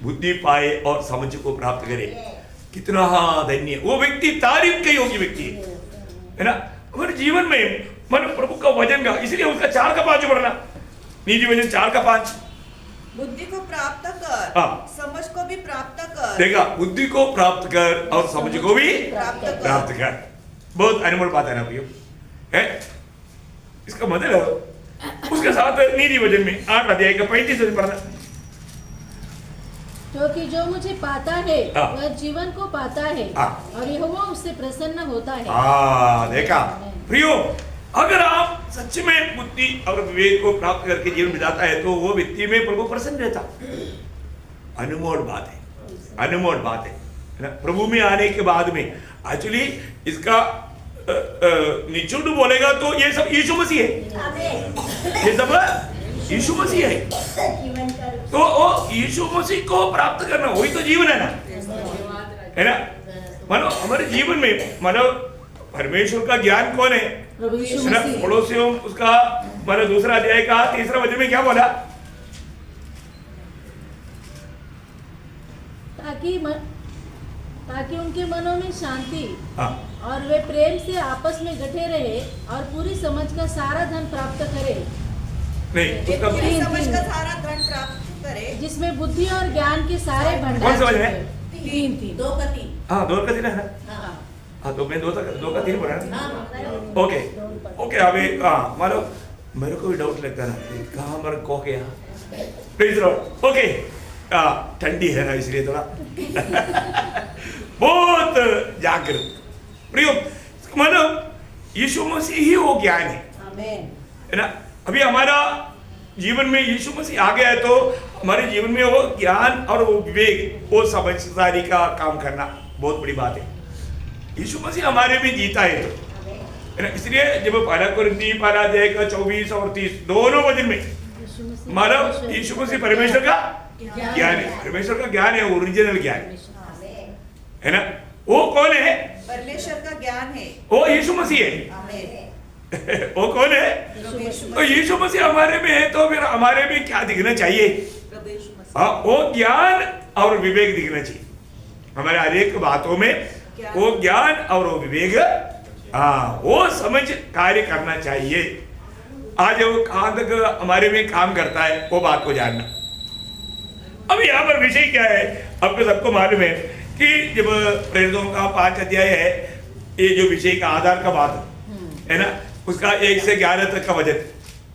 बुद्धि पाए और समझ को प्राप्त करे, कितना धन्य वो व्यक्ति, तारीफ के योग्य व्यक्ति है ना? हमारे जीवन में मन प्रभु का वचन का, इसलिए उसका 4 का 5 पढ़ना। नीति वचन 4 का 5। बुद्धि को प्राप्त कर, समझ को भी प्राप्त कर। देखा, बुद्धि को प्राप्त कर और समझ को भी प्राप्त कर। बहुत अनमोल बात है ना भैया, है? इसका मतलब उसके साथ नीति वचन में 8 अध्याय का 35 वचन पढ़ना। क्योंकि जो मुझे पाता है वह जीवन को पाता है और यहोवा उससे प्रसन्न होता है। देखा प्रियो, अगर आप सच में बुद्धि और विवेक को प्राप्त करके जीवन बिताता है तो वो व्यक्ति में प्रभु प्रसन्न रहता। अनमोल बात है, अनमोल बात है ना? प्रभु में आने के बाद में एक्चुअली इसका निचुड़ बोलेगा तो ये सब यीशु मसीह है। ये सब यीशु मसीह है। तो वो यीशु मसीह को प्राप्त करना वही तो जीवन है ना, है ना? मानो हमारे जीवन में मानो परमेश्वर का ज्ञान कौन है? पड़ोसियों उसका मानो 2 अध्याय का 3 वचन में क्या बोला? ताकि उनके मनों में शांति और वे प्रेम से आपस में गठे रहे और पूरी समझ का सारा धन प्राप्त करे। नहीं, पूरी समझ का सारा धन प्राप्त करे, जिसमें बुद्धि और ज्ञान के सारे भंडार। 2 का 3। हाँ, 2 का 3 है ना? हाँ, तो मैं 2 का 3 बोला ना? ओके अभी मानो मेरे को भी डाउट लगता है ना, कहाँ हमारा कॉक है यहाँ? Please Lord. ओके, ठंडी है ना इसलिए थोड़ा बहुत जागृत। प्रियो, मानो यीशु मसीह ही वो ज्ञान है ना? अभी हमारा जीवन में यीशु मसीह आ गया है तो हमारे जीवन में वो ज्ञान और वो विवेक, वो समझदारी का काम करना बहुत बड़ी बात है। यीशु मसीह हमारे में जीता है तो, है ना? इसलिए जब 1 कोरिन्थी 1 अध्याय का 24 और 30 दोनों वचन में हमारा यीशु मसीह परमेश्वर का ज्ञान है। परमेश्वर का ज्ञान है, ओरिजिनल ज्ञान है ना? वो कौन है? परमेश्वर का ज्ञान है, वो यीशु मसीह है। वो कौन है? तो यीशु मसीह हमारे में है तो फिर हमारे में क्या दिखना चाहिए? वो ज्ञान और विवेक दिखना चाहिए हमारे हर एक बातों में। वो ज्ञान और वो विवेक हाँ, वो समझ कार्य करना चाहिए। आज वो कहां तक हमारे में काम करता है वो बात को जानना। अब यहाँ पर विषय क्या है, आपको सबको मालूम है कि जब प्रेरितों का 5 अध्याय है, ये जो विषय का आधार का बात है ना, उसका 1 से 11 तक का वचन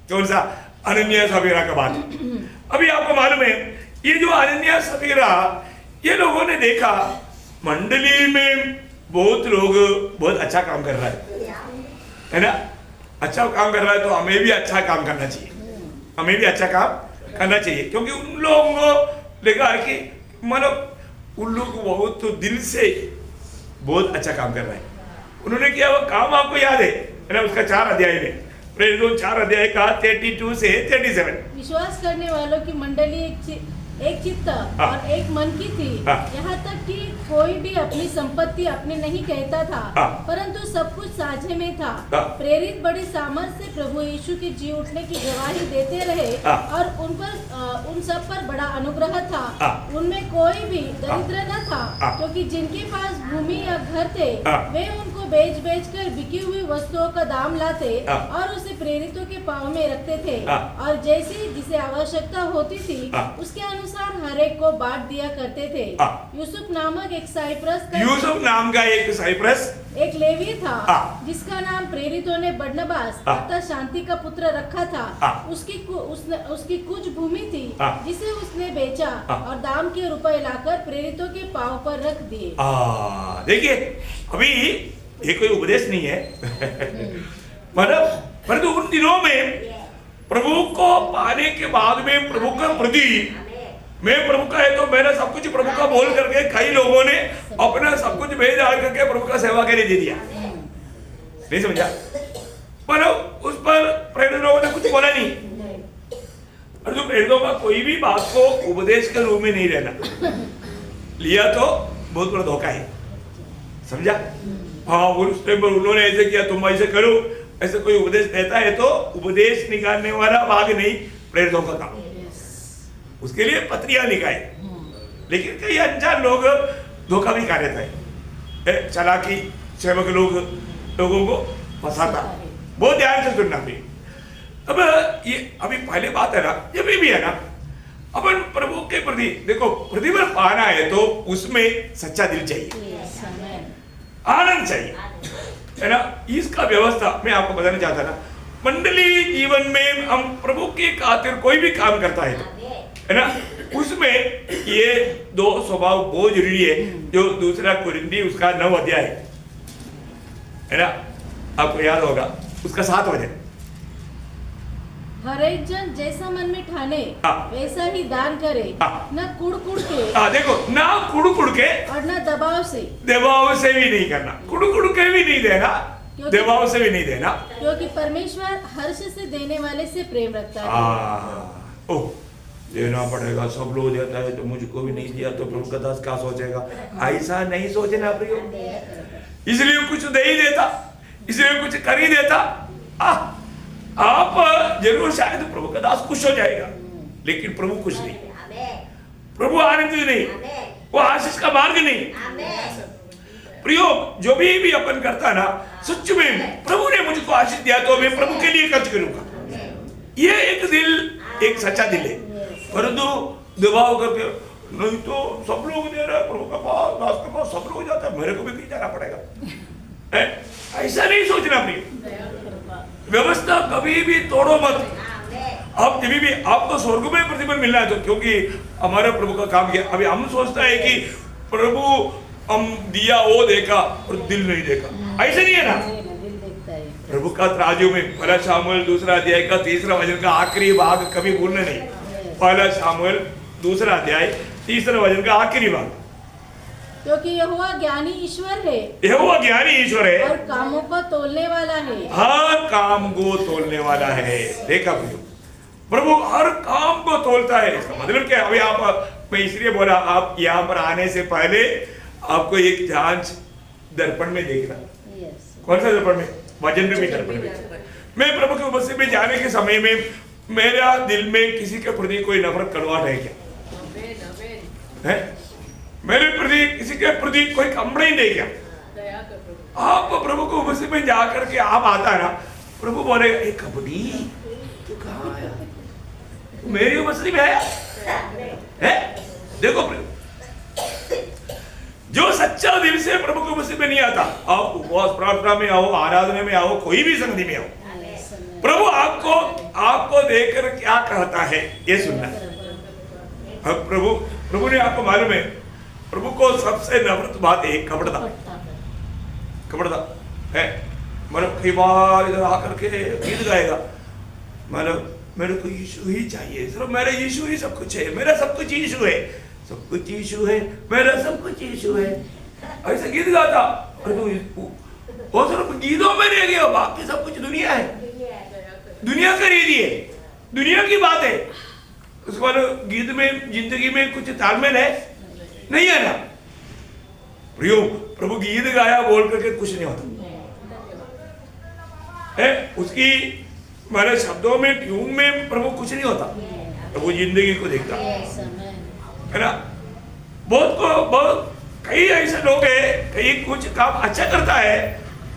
कौन सा, अनन्या सफीरा का बात। अभी आपको मालूम है ये जो अनन्या सफीरा, ये लोगों ने देखा मंडली में बहुत लोग बहुत अच्छा काम कर रहा है ना, अच्छा काम कर रहा है तो हमें भी अच्छा काम करना चाहिए, हमें भी अच्छा काम करना चाहिए, क्योंकि उन लोगों को लगा कि मतलब उन लोग बहुत तो दिल से बहुत अच्छा काम कर रहे हैं। उन्होंने किया वो काम आपको याद है ना, उसका 4 अध्याय में, प्रेरितों 4 अध्याय का 32 से 37। विश्वास करने वालों की मंडली एक चित्त और एक मन की थी। यहाँ तक कि कोई भी अपनी संपत्ति अपने नहीं कहता था, परंतु सब कुछ साझे में था। प्रेरित बड़ी सामर्थ से प्रभु यीशु के जी उठने की गवाही देते रहे और उन सब पर बड़ा अनुग्रह था। उनमें कोई भी दरिद्र न था, क्योंकि जिनके पास भूमि या घर थे वे उनको बेच कर बिकी हुई वस्तुओं का दाम लाते और उसे प्रेरितों के पाँव में रखते थे, और जैसी जिसे आवश्यकता होती थी उसके अनुसार हर एक को बांट दिया करते थे। यूसुफ नामक एक यूसुफ नाम का एक साइप्रस एक लेवी था, जिसका नाम प्रेरितों ने बरनबास अर्थात शांति का पुत्र रखा था। उसकी कुछ भूमि थी जिसे उसने बेचा और दाम के रुपए लाकर प्रेरितों के पांव पर रख दिए। देखिए अभी ये कोई उपदेश नहीं है मतलब, परंतु उन दिनों में प्रभु को पाने के बाद में प्रभु का प्रति, मैं प्रभु का है तो मैंने सब कुछ प्रभु का बोल करके कई लोगों ने अपना सब कुछ भेज डाल करके प्रभु का सेवा के लिए दे दिया, नहीं समझा, पर उस पर प्रेरित लोगों ने कुछ बोला नहीं। और जो प्रेरितों का कोई भी बात को उपदेश के रूप में नहीं लेना, लिया तो बहुत बड़ा धोखा है, समझा। हाँ, उस टाइम पर उन्होंने ऐसे किया तुम ऐसे करो, ऐसे कोई उपदेश देता है तो उपदेश निकालने वाला भाग नहीं प्रेरितों का काम, उसके लिए पत्रियां लिखाए। लेकिन कई अनजान लोग धोखा भी खा लेता है, चालाकी सेवक लोगों को फंसाता। बहुत ध्यान से सुनना भी। अब ये अभी पहले बात है ना, ये भी है ना, अपन प्रभु के प्रति देखो, प्रतिफल पाना है तो उसमें सच्चा दिल चाहिए, आनंद चाहिए, है ना। इसका व्यवस्था मैं आपको बताना चाहता ना, मंडली जीवन में हम प्रभु के खातिर कोई भी काम करता है तो, है ना, उसमें ये 2 स्वभाव बहुत जरूरी है, जो दूसरा कुरिन्थी उसका 9 अध्याय है ना, आपको याद होगा उसका 7 वचन। हर एक जन जैसा मन में ठाने वैसा ही दान करे, न कुड़ के, देखो ना कुड़ के और न दबाव से भी नहीं करना, कुड़ के भी नहीं देना, दबाव से भी नहीं देना, क्योंकि परमेश्वर हर्ष से देने वाले से प्रेम रखता है। ओह, देना पड़ेगा, सब लोग देता है तो मुझको भी नहीं दिया तो प्रभु का दास क्या सोचेगा, ऐसा नहीं सोचना प्रियो। इसलिए कुछ दे ही देता, इसलिए कुछ कर ही देता, आप जरूर शायद प्रभु का दास खुश हो जाएगा, लेकिन प्रभु खुश नहीं, प्रभु आनंद नहीं, वो आशीष का मार्ग नहीं। प्रियो, जो भी अपन करता ना, सच में प्रभु ने मुझको आशीष दिया तो मैं प्रभु के लिए खर्च करूंगा, ये एक दिल, एक सच्चा दिल है। परंतु दबाव करके नहीं तो सब लोग दे रहे हैं, प्रभु का पास, दास के पास सब लोग जाता है, मेरे को भी नहीं जाना पड़ेगा, ऐसा नहीं सोचना प्रिय। व्यवस्था कभी भी तोड़ो मत। आप जब भी आपको स्वर्ग में प्रतिफल मिलना है तो, क्योंकि हमारा प्रभु का काम किया। अभी हम सोचता है कि प्रभु हम दिया वो देखा और दिल नहीं देखा, ऐसे नहीं है ना। प्रभु का तराजू में पहला शामुएल 2 अध्याय का 3 वचन का आखिरी भाग कभी भूलना नहीं। पहला शामुएल 2 अध्याय 3 वचन का आखिरी भाग, क्योंकि यहोवा ज्ञानी ईश्वर है, यहोवा ज्ञानी ईश्वर है और कामों को तोलने वाला है, हर काम को तोलने वाला है। देखा प्रभु हर काम को तोलता है। इसका मतलब क्या है? अभी आप, मैं इसलिए बोला, आप यहाँ पर आने से पहले आपको एक जांच दर्पण में देखना। कौन सा दर्पण में? वजन में भी दर्पण में। मैं प्रभु के उपस्थिति में जाने के समय में मेरा दिल में किसी के प्रति कोई नफरत कड़वाहट है क्या? है मेरे प्रति किसी के प्रति कोई कंप्लेंट है क्या? आप प्रभु को मसीह में जाकर के आप आता है ना, प्रभु बोलेगा ए कबड्डी तू कहाँ आया, मेरी मसीह में आया है। देखो जो सच्चा दिल से प्रभु को मसीह में नहीं आता, आप उपवास प्रार्थना में आओ, आराधना में आओ, कोई भी संगति में आओ, प्रभु आपको देखकर क्या कहता है ये सुनना। अब प्रभु ने आपको मालूम है, प्रभु को सबसे नफरत बात है कपड़ता है। मतलब कई बार इधर आकर के गीत गाएगा, मतलब मेरे को यीशु ही चाहिए, सिर्फ मेरा यीशु ही सब कुछ है, मेरा सब कुछ यीशु है, सब कुछ यीशु है, मेरा सब कुछ यीशु है, ऐसे गीत गाता। और वो सिर्फ गीतों में रह गया, बाकी सब कुछ दुनिया है, दुनिया खरीदी है, दुनिया की बात है। उसके बाद गीत में जिंदगी में कुछ तालमेल है नहीं है ना। प्रियो प्रभु गीत गाया बोल करके कुछ नहीं होता है, उसकी हमारे शब्दों में ट्यून में प्रभु कुछ नहीं होता, प्रभु जिंदगी को देखता है ना। बहुत कई ऐसे लोग हैं, कई कुछ काम अच्छा करता है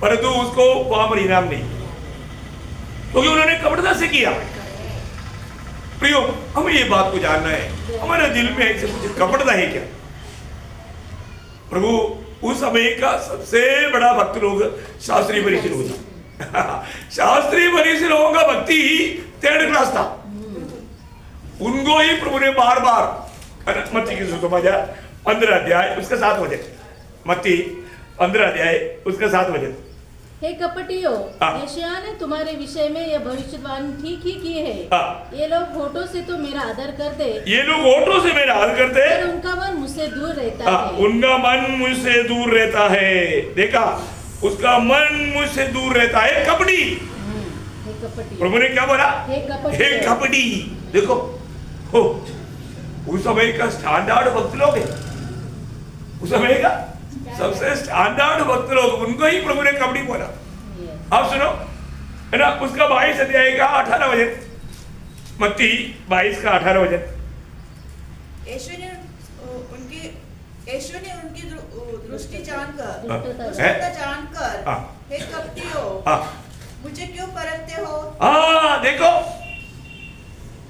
परंतु उसको वहां पर इनाम नहीं, क्योंकि उन्होंने कपड़ता से किया। प्रियो हमें ये बात को जानना है, हमारे दिल में ऐसे कुछ कपड़ता है क्या। प्रभु उस समय का सबसे बड़ा भक्त लोग शास्त्रीय फरीसी लोग था। शास्त्रीय फरीसी लोगों का भक्ति ही 3rd क्लास था, उनको ही प्रभु ने बार बार मत्ती की सुसमाचार 15 अध्याय उसका 7 वचन, मत्ती 15 अध्याय उसका 7 वचन, हे कपटियों, यशायाह ने तुम्हारे विषय में यह भविष्यवाणी ठीक ही की है। ये लोग होठों से तो मेरा आदर करते, ये लोग होठों से मेरा आदर करते, पर उनका मन मुझसे दूर रहता है। उनका मन मुझसे दूर रहता है। देखा, उसका मन मुझसे दूर रहता है। कपटी, प्रभु ने क्या बोला, हे कपटी। देखो हो उस समय का स्टैंडर्ड भक्त लोग है, उस समय का सबसे स्टैंडर्ड भक्त लोग, उनको ही प्रभु ने कबड्डी बोला। आप सुनो है ना, उसका 22 अध्याय का 18 वचन, मत्ती 22 का 18 वचन। यीशु ने उनकी दृष्टि जानकर, हे कपटियों, मुझे क्यों परखते हो। देखो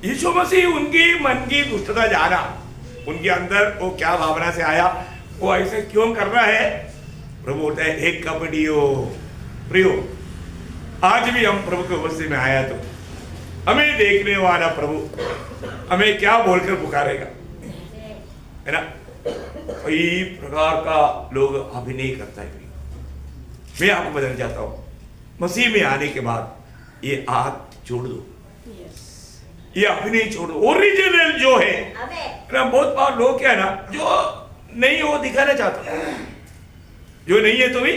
यीशु मसीह उनकी मन की दुष्टता जाना, उनके अंदर वो क्या भावना से आया, वो ऐसे क्यों कर रहा है। प्रभु बोलता है एक कपटियो। प्रियो आज भी हम प्रभु के उपस्थिति में आया तो हमें देखने वाला प्रभु हमें क्या बोलकर पुकारेगा, है ना। कई प्रकार का लोग अभिनय करता है। मैं आपको बताना चाहता हूं, मसीह में आने के बाद ये आग छोड़ दो, ये अभिनय छोड़ दो। ओरिजिनल जो है ना, बहुत बार लोग क्या है ना, जो नहीं वो दिखाना चाहता, जो नहीं है तो भी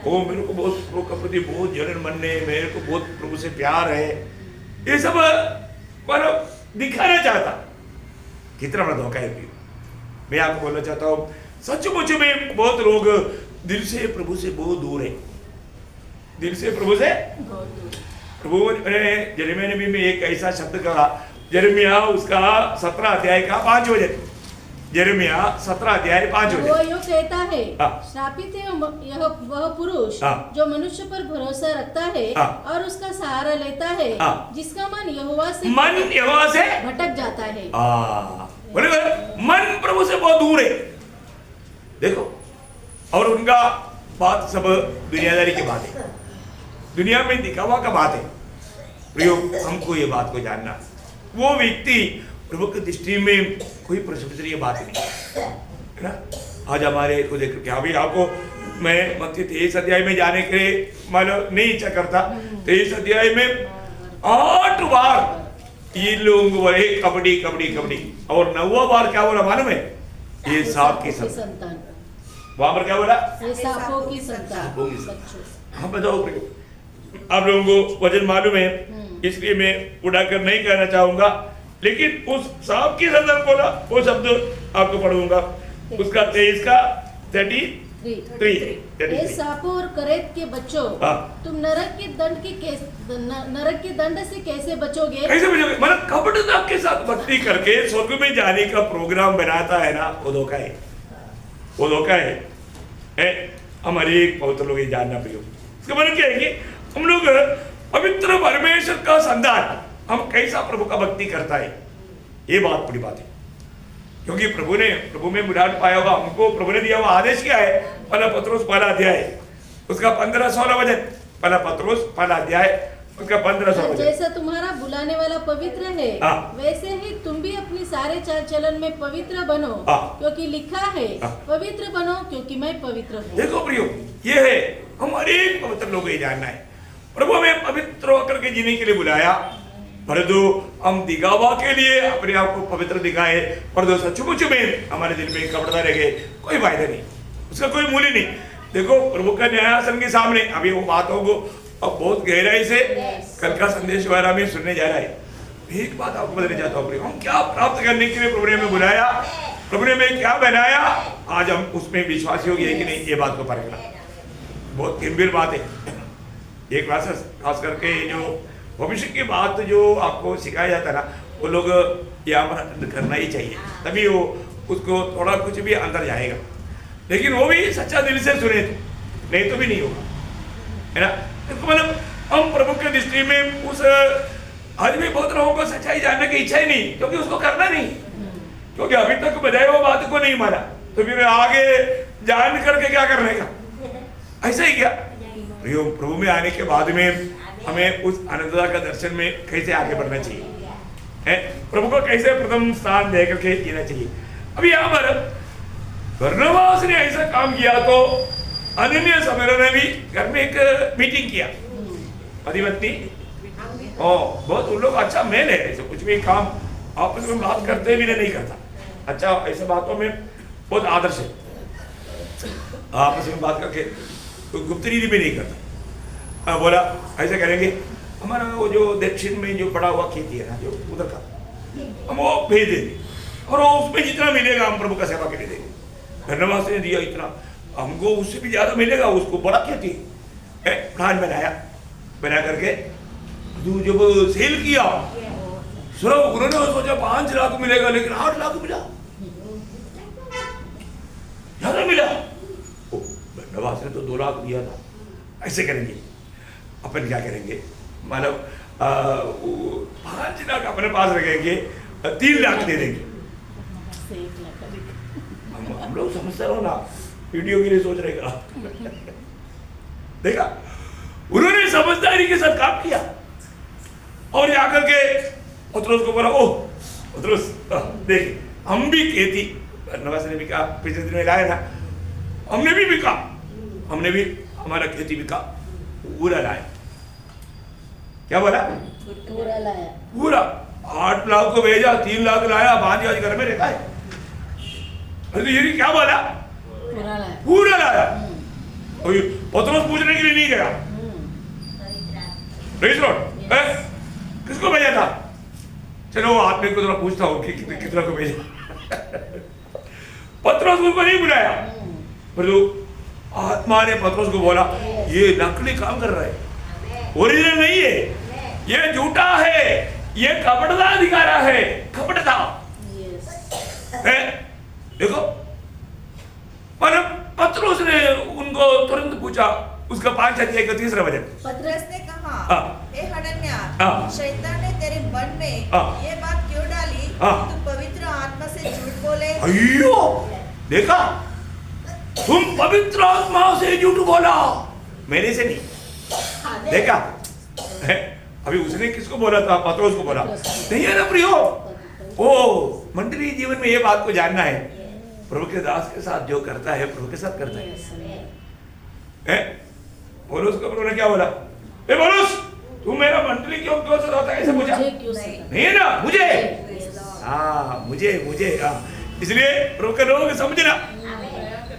वो मेरे को बहुत प्रभु के प्रति बहुत जलन मन है, मेरे को बहुत प्रभु से प्यार है, ये सब मतलब दिखाना चाहता। कितना बड़ा धोखा है। मैं आपको बोलना चाहता हूँ, सचमुच में बहुत लोग दिल से प्रभु से बहुत दूर है, दिल से प्रभु से। प्रभु ने यिर्मयाह नबी में एक ऐसा शब्द कहा, यिर्मयाह उसका 17 अध्याय का 5 वचन, यिर्मयाह 17 अध्याय 5 वचन। वो यूं कहता है, श्रापित है यह वह पुरुष जो मनुष्य पर भरोसा रखता है और उसका सहारा लेता है, जिसका मन यहोवा से भटक जाता है। बोले मन प्रभु से बहुत दूर है। देखो, और उनका बात सब दुनियादारी की बात है, दुनिया में दिखावा का बात है। प्रियो हमको ये बात को जानना, वो व्यक्ति प्रभु की दृष्टि में कोई प्रशंसनीय बात नहीं है ना। आज हमारे को देख के अभी आपको मैं मत्ती 23 अध्याय में जाने के लिए मतलब नहीं इच्छा करता। 23 अध्याय में 8 बार ये लोग बोले कबड्डी कबड्डी कबड्डी, और 9वां बार क्या बोला मालूम है, ये सांप की संतान। वहां पर क्या बोला, ये सांपों की संतान। हाँ बताओ, आप लोगों को वचन मालूम है इसलिए मैं उड़ाकर नहीं कहना चाहूंगा, लेकिन उस सांप की संतान बोला वो शब्द आपको पढ़ूंगा, उसका 23 का 33। सांपों और करेत के बच्चों, तुम नरक के दंड से कैसे बचोगे? कैसे बचोगे? मतलब कपटता के साथ भक्ति करके स्वर्ग में जाने का प्रोग्राम बनाता है ना, वो धोखा है, वो धोखा है। हमारे एक पवित्र लोग ये जानना प्रयोग। इसका मतलब क्या है कि हम लोग पवित्र परमेश्वर का संतान, हम कैसा प्रभु का भक्ति करता है, ये बात बड़ी बात है। क्योंकि प्रभु में बुलाहट पाया होगा, हमको प्रभु ने दिया हुआ आदेश क्या है, पहला पत्रोस पहला अध्याय उसका 15-16 वचन, पहला पत्रोस पहला अध्याय उसका 15-16 वचन। जैसा तुम्हारा बुलाने वाला पवित्र है, वैसे ही तुम भी अपनी सारे चाल चलन में पवित्र बनो, क्योंकि लिखा है पवित्र बनो क्योंकि मैं पवित्र हूँ। देखो प्रियो, ये है हमारे पवित्र लोग ये जानना है, प्रभु हमें पवित्र होकर के जीने के लिए बुलाया, परंतु हम दिखावा के लिए अपने आप को पवित्र दिखाए, परंतु सचमुच में हमारे दिल में कपड़ता रह गए, कोई फायदा नहीं, उसका कोई मूल्य नहीं। देखो प्रभु का न्यायासन के सामने अभी वो बातों को अब बहुत गहराई से कल का संदेश वगैरह में सुनने जा रहा है। एक बात आपको बताना चाहता हूँ, हम क्या प्राप्त करने के लिए प्रभु ने हमें बुलाया, प्रभु ने हमें क्या बनाया, आज हम उसमें विश्वासी हो गए कि नहीं, ये बात को परखना बहुत गंभीर बात है। एक खास करके जो भविष्य की बात जो आपको सिखाया जाता है ना, वो लोग यहाँ करना ही चाहिए, तभी वो उसको थोड़ा कुछ भी अंदर जाएगा, लेकिन वो भी सच्चा दिल से सुने तो, नहीं तो भी नहीं होगा, है ना। इसको मतलब हम प्रभु के दृष्टि में उस आज भी बहुत लोगों को सच्चाई जानने की इच्छा ही नहीं, क्योंकि उसको करना नहीं, क्योंकि अभी तक बताए वो बात को नहीं माना, तो फिर आगे जान करके क्या करने का, ऐसा ही क्या। प्रभु में आने के बाद में हमें उस अनंतता का दर्शन में कैसे आगे बढ़ना चाहिए, है प्रभु को कैसे प्रथम स्थान दे करके जीना चाहिए। अभी यहाँ पर बरनबास ने ऐसा काम किया तो अनन्य सम्मेलन ने भी घर में एक मीटिंग किया, पति पत्नी बहुत उन लोग अच्छा मेल है, ऐसे कुछ भी काम आपस में बात करते भी नहीं करता, अच्छा ऐसे बातों में बहुत आदर्श है, आपस में बात करके गुप्त रीति भी नहीं करता। बोला ऐसे करेंगे, हमारा वो जो दक्षिण में जो पड़ा हुआ खेती है ना, जो उधर का हम वो भेज देंगे, और वो उसमें जितना मिलेगा हम प्रभु का सेवा के लिए देंगे। धन्यवाद ने दिया इतना, हमको उससे भी ज्यादा मिलेगा, उसको बड़ा खेती प्लान बना करके जब सेल किया, उन्होंने सोचा 5 लाख मिलेगा, लेकिन 8 लाख मिला, ज्यादा मिला। धन्यवाद ने तो 2 लाख दिया था। ऐसे करेंगे अपन, क्या करेंगे, मतलब 5 लाख अपने पास रखेंगे, 3 लाख दे देंगे। हम लोग समझते रहो ना, वीडियो के लिए सोच रहे का देखा, उन्होंने समझदारी के साथ काम किया, और जाकर के पत्रोस को बोला, ओह पत्रोस देख हम भी खेती, नवाज ने भी कहा पिछले दिन में लाया ना, हमने भी बिका, हमने भी हमारा खेती बिका, पूरा लाया। क्या बोला? पूरा लाया, पूरा 8 लाख को भेजा, 3 लाख लाया, 5 आज घर में रहता है। अरे ये क्या बोला? पूरा लाया, पूरा लाया। और पत्रोस पूछने के लिए नहीं गया, किसको भेजा था? चलो आदमी को थोड़ा पूछता हूँ कि कितना को भेजा। पत्रोस को नहीं बुलाया, पर आत्मा ने पत्रोस को बोला ये नकली काम कर रहा है, ओरिजिनल नहीं है, ये झूठा है, ये कपटता दिखा रहा है, कपटता है। देखो, पर पत्रोस ने उनको तुरंत पूछा, उसका 5 अध्याय का 3रा वचन। पतरस ने कहा, हे हनन्याह, शैतान ने तेरे मन में ये बात क्यों डाली कि तू पवित्र आत्मा से झूठ बोले? अयो, देखा, तुम पवित्र आत्मा से झूठ बोला, मेरे से नहीं। देखा, अभी उसने किसको बोला था? पत्रोस को बोला, नहीं है ना प्रियो। ओ मंडली जीवन में ये बात को जानना है, प्रभु के दास के साथ जो करता है प्रभु के साथ करता है। पौलुस को प्रभु ने क्या बोला? ए पौलुस, तू मेरा मंडली क्यों सताता है? ऐसे पूछा नहीं है ना, मुझे, हाँ मुझे हाँ। इसलिए प्रभु के लोग समझना,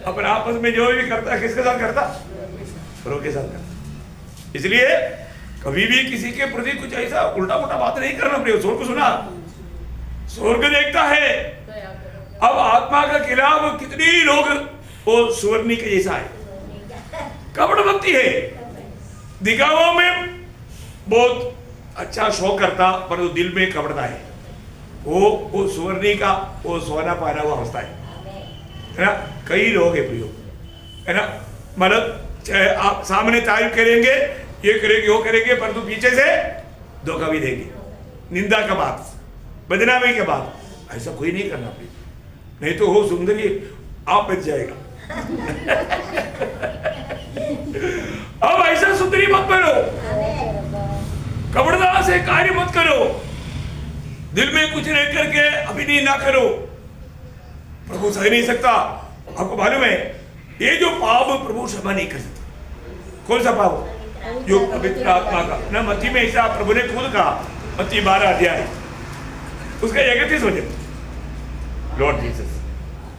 अपन आपस में जो भी करता है किसके साथ करता? प्रभु के साथ करता। इसलिए कभी भी किसी के प्रति कुछ ऐसा उल्टा पुल्टा बात नहीं करना। प्रिय, स्वर्ग को सुना, स्वर्ग देखता है। अब आत्मा का खिलाफ कितनी लोग वो सुवर्णी के जैसा है, कपट भक्ति है, दिखावा में बहुत अच्छा शो करता, पर वो दिल में कपड़ता है। वो सुवर्णी का वो सोना पहना हुआ अवस्था है ना। कई लोग है प्रियो, है ना, मतलब आप सामने तारीफ करेंगे, ये करेंगे वो करेंगे, परंतु पीछे से धोखा भी देंगे, निंदा का बात, बदनामी के बात। ऐसा कोई नहीं करना प्लीज, नहीं तो हो सुंदरी आप बच जाएगा। अब ऐसा सुंदरी मत करो, कपड़दार से कार्य मत करो, दिल में कुछ रह करके अभिनय ना करो, प्रभु सह नहीं सकता। आपको मालूम है ये जो पाप प्रभु क्षमा नहीं कर सकता। कौन सा पाप? जो पवित्र आत्मा का ना, मत्ती में ऐसा प्रभु ने खुद कहा, मत्ती 12 अध्याय उसका 31 वचन, लॉर्ड जीसस।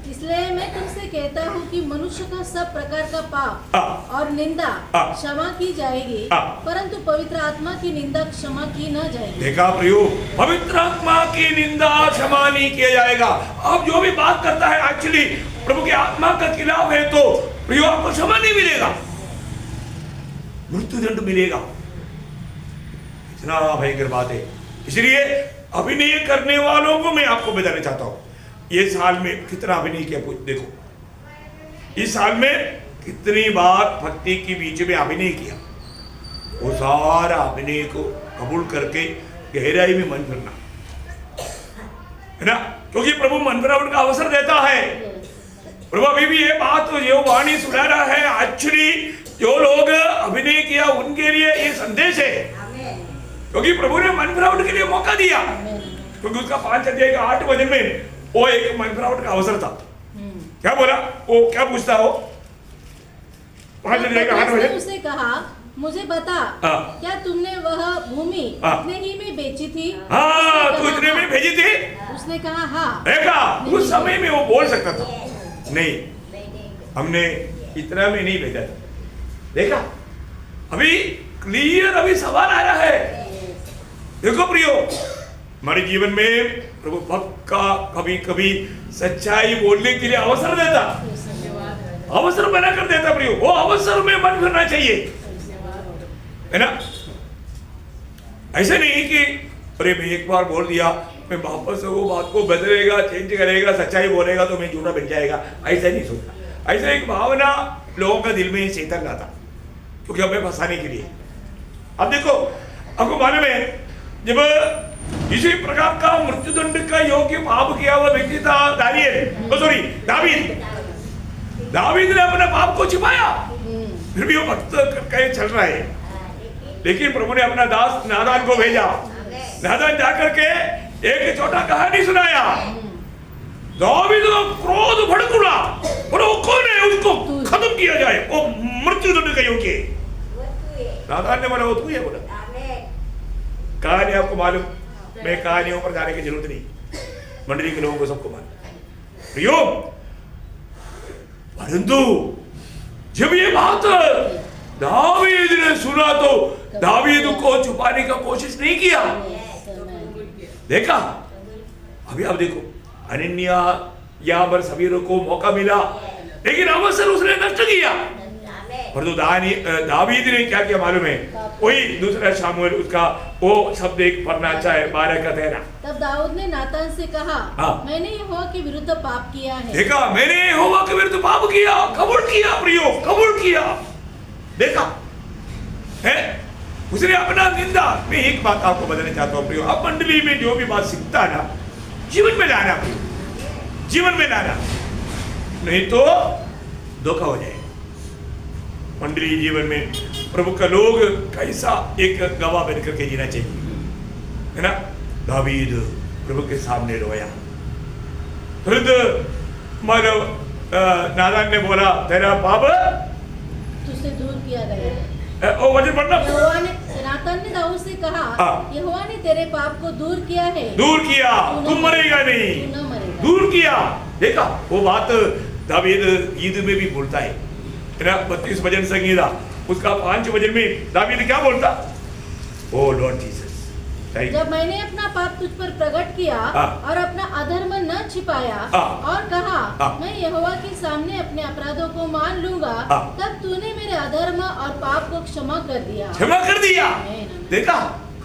इसलिए मैं तुमसे कहता हूँ कि मनुष्य का सब प्रकार का पाप और निंदा क्षमा की जाएगी, परंतु पवित्र आत्मा की निंदा क्षमा की न जाएगी। देखा प्रियो, पवित्र आत्मा की निंदा क्षमा नहीं किया जाएगा। अब जो भी बात करता है एक्चुअली प्रभु की आत्मा का खिलाफ है, तो प्रियो आपको क्षमा नहीं मिलेगा, मृत्यु दंड मिलेगा। इतना भयंकर बात है। इसलिए अभिनय करने वालों को मैं आपको बताना चाहता हूं, ये साल में कितना अभिनय किया देखो, इस साल में कितनी बार भक्ति के बीच में अभिनय किया, वो सारा अभिनय को कबूल करके गहराई में मन फिरना है ना, क्योंकि प्रभु मन फिरावट का अवसर देता है। प्रभु अभी भी ये बात जो वाणी सुना रहा है, एक्चुअली जो लोग अभिनय किया उनके लिए ये संदेश है, क्योंकि प्रभु ने मन फिरावट के लिए मौका दिया, क्योंकि उसका 5 अध्याय का 8 वचन में वो एक मन फिरावट का अवसर था। क्या बोला वो, क्या पूछता हो? 5 अध्याय का 8 वचन, उसने कहा मुझे बता, क्या तुमने वह भूमि इतने ही में बेची थी? हाँ, तू इतने में भेजी थी? उसने कहा हाँ। देखा, उस समय में वो बोल सकता था, नहीं हमने इतना में नहीं भेजा था। देखा, अभी क्लियर अभी सवाल आ रहा है। देखो प्रियो, हमारे जीवन में प्रभु भक्त का कभी कभी सच्चाई बोलने के लिए अवसर देता, अवसर बना कर देता प्रियो, वो अवसर में मन फिरना चाहिए, है ना। ऐसे नहीं कि अरे मैं एक बार बोल दिया, मैं वापस वो बात को बदलेगा, चेंज करेगा, सच्चाई बोलेगा तो मैं झूठा बन जाएगा, ऐसा नहीं सोचता। ऐसा एक भावना लोगों का दिल में शैतान लाता, क्योंकि हमें फंसाने के लिए। अब देखो, आपको मालूम है जब इसी प्रकार का मृत्युदंड का योग्य पाप किया हुआ व्यक्ति था दावीद ने अपने पाप को छिपाया, फिर भी वो भक्त कहीं चल रहा है। लेकिन प्रभु ने अपना दास नादान को भेजा, नादान जाकर के एक छोटा कहानी सुनाया। दावीद का क्रोध भड़क उठा, बोलो कौन है, उसको खत्म किया जाए, वो मृत्युदंड का योग्य है। नादान ने बोला वो तू है। बोला कहानी आपको मालूम, मैं कहानियों पर जाने की जरूरत नहीं, मंडली के लोगों को सबको मालूम प्रियो। परंतु जब ये बात दावीद ने सुना तो दावीद को छुपाने का कोशिश नहीं किया। देखा, अभी आप देखो, अनन्या यहाँ पर सभी को मौका मिला, लेकिन अवसर उसने नष्ट किया। परंतु दावीद ने क्या किया मालूम है? वही दूसरा शामुएल उसका वो शब्द एक पढ़ना चाहे 12 का 13। तब दाऊद ने नातान से कहा, मैंने यहोवा के विरुद्ध पाप किया है। देखा, मैंने यहोवा के विरुद्ध पाप किया, कबूल किया प्रियो, कबूल किया। देखा है, उसने अपना निंदा। मैं एक बात आपको बताना चाहता हूँ प्रियो, अब मंडली में जो भी बात सीखता है ना, जीवन में लाना प्रियो, जीवन में लाना, नहीं तो धोखा हो जाएगा। मंडली जीवन में प्रभु का लोग कैसा एक गवाह बनकर के जीना चाहिए, है ना। दावीद प्रभु के सामने रोया, फिर नादान ने बोला तेरा पाप तुझसे दूर किया गया। ओ वचन पढ़ना। नातान ने दाऊद से कहा, यहोवा ने तेरे पाप को दूर किया है। दूर किया, तुम मरेगा नहीं, दूर किया। देखा, वो बात दावीद गीत में भी बोलता है ना, 32 भजन संगीता उसका 5 भजन में दावीद क्या बोलता? ओ लॉर्ड जीसस, जब मैंने अपना पाप तुझ पर प्रकट किया और अपना अधर्म न छिपाया और कहा मैं यहोवा के सामने अपने अपराधों को मान लूंगा, तब तूने मेरे अधर्म और पाप को क्षमा कर दिया। क्षमा कर दिया। देखा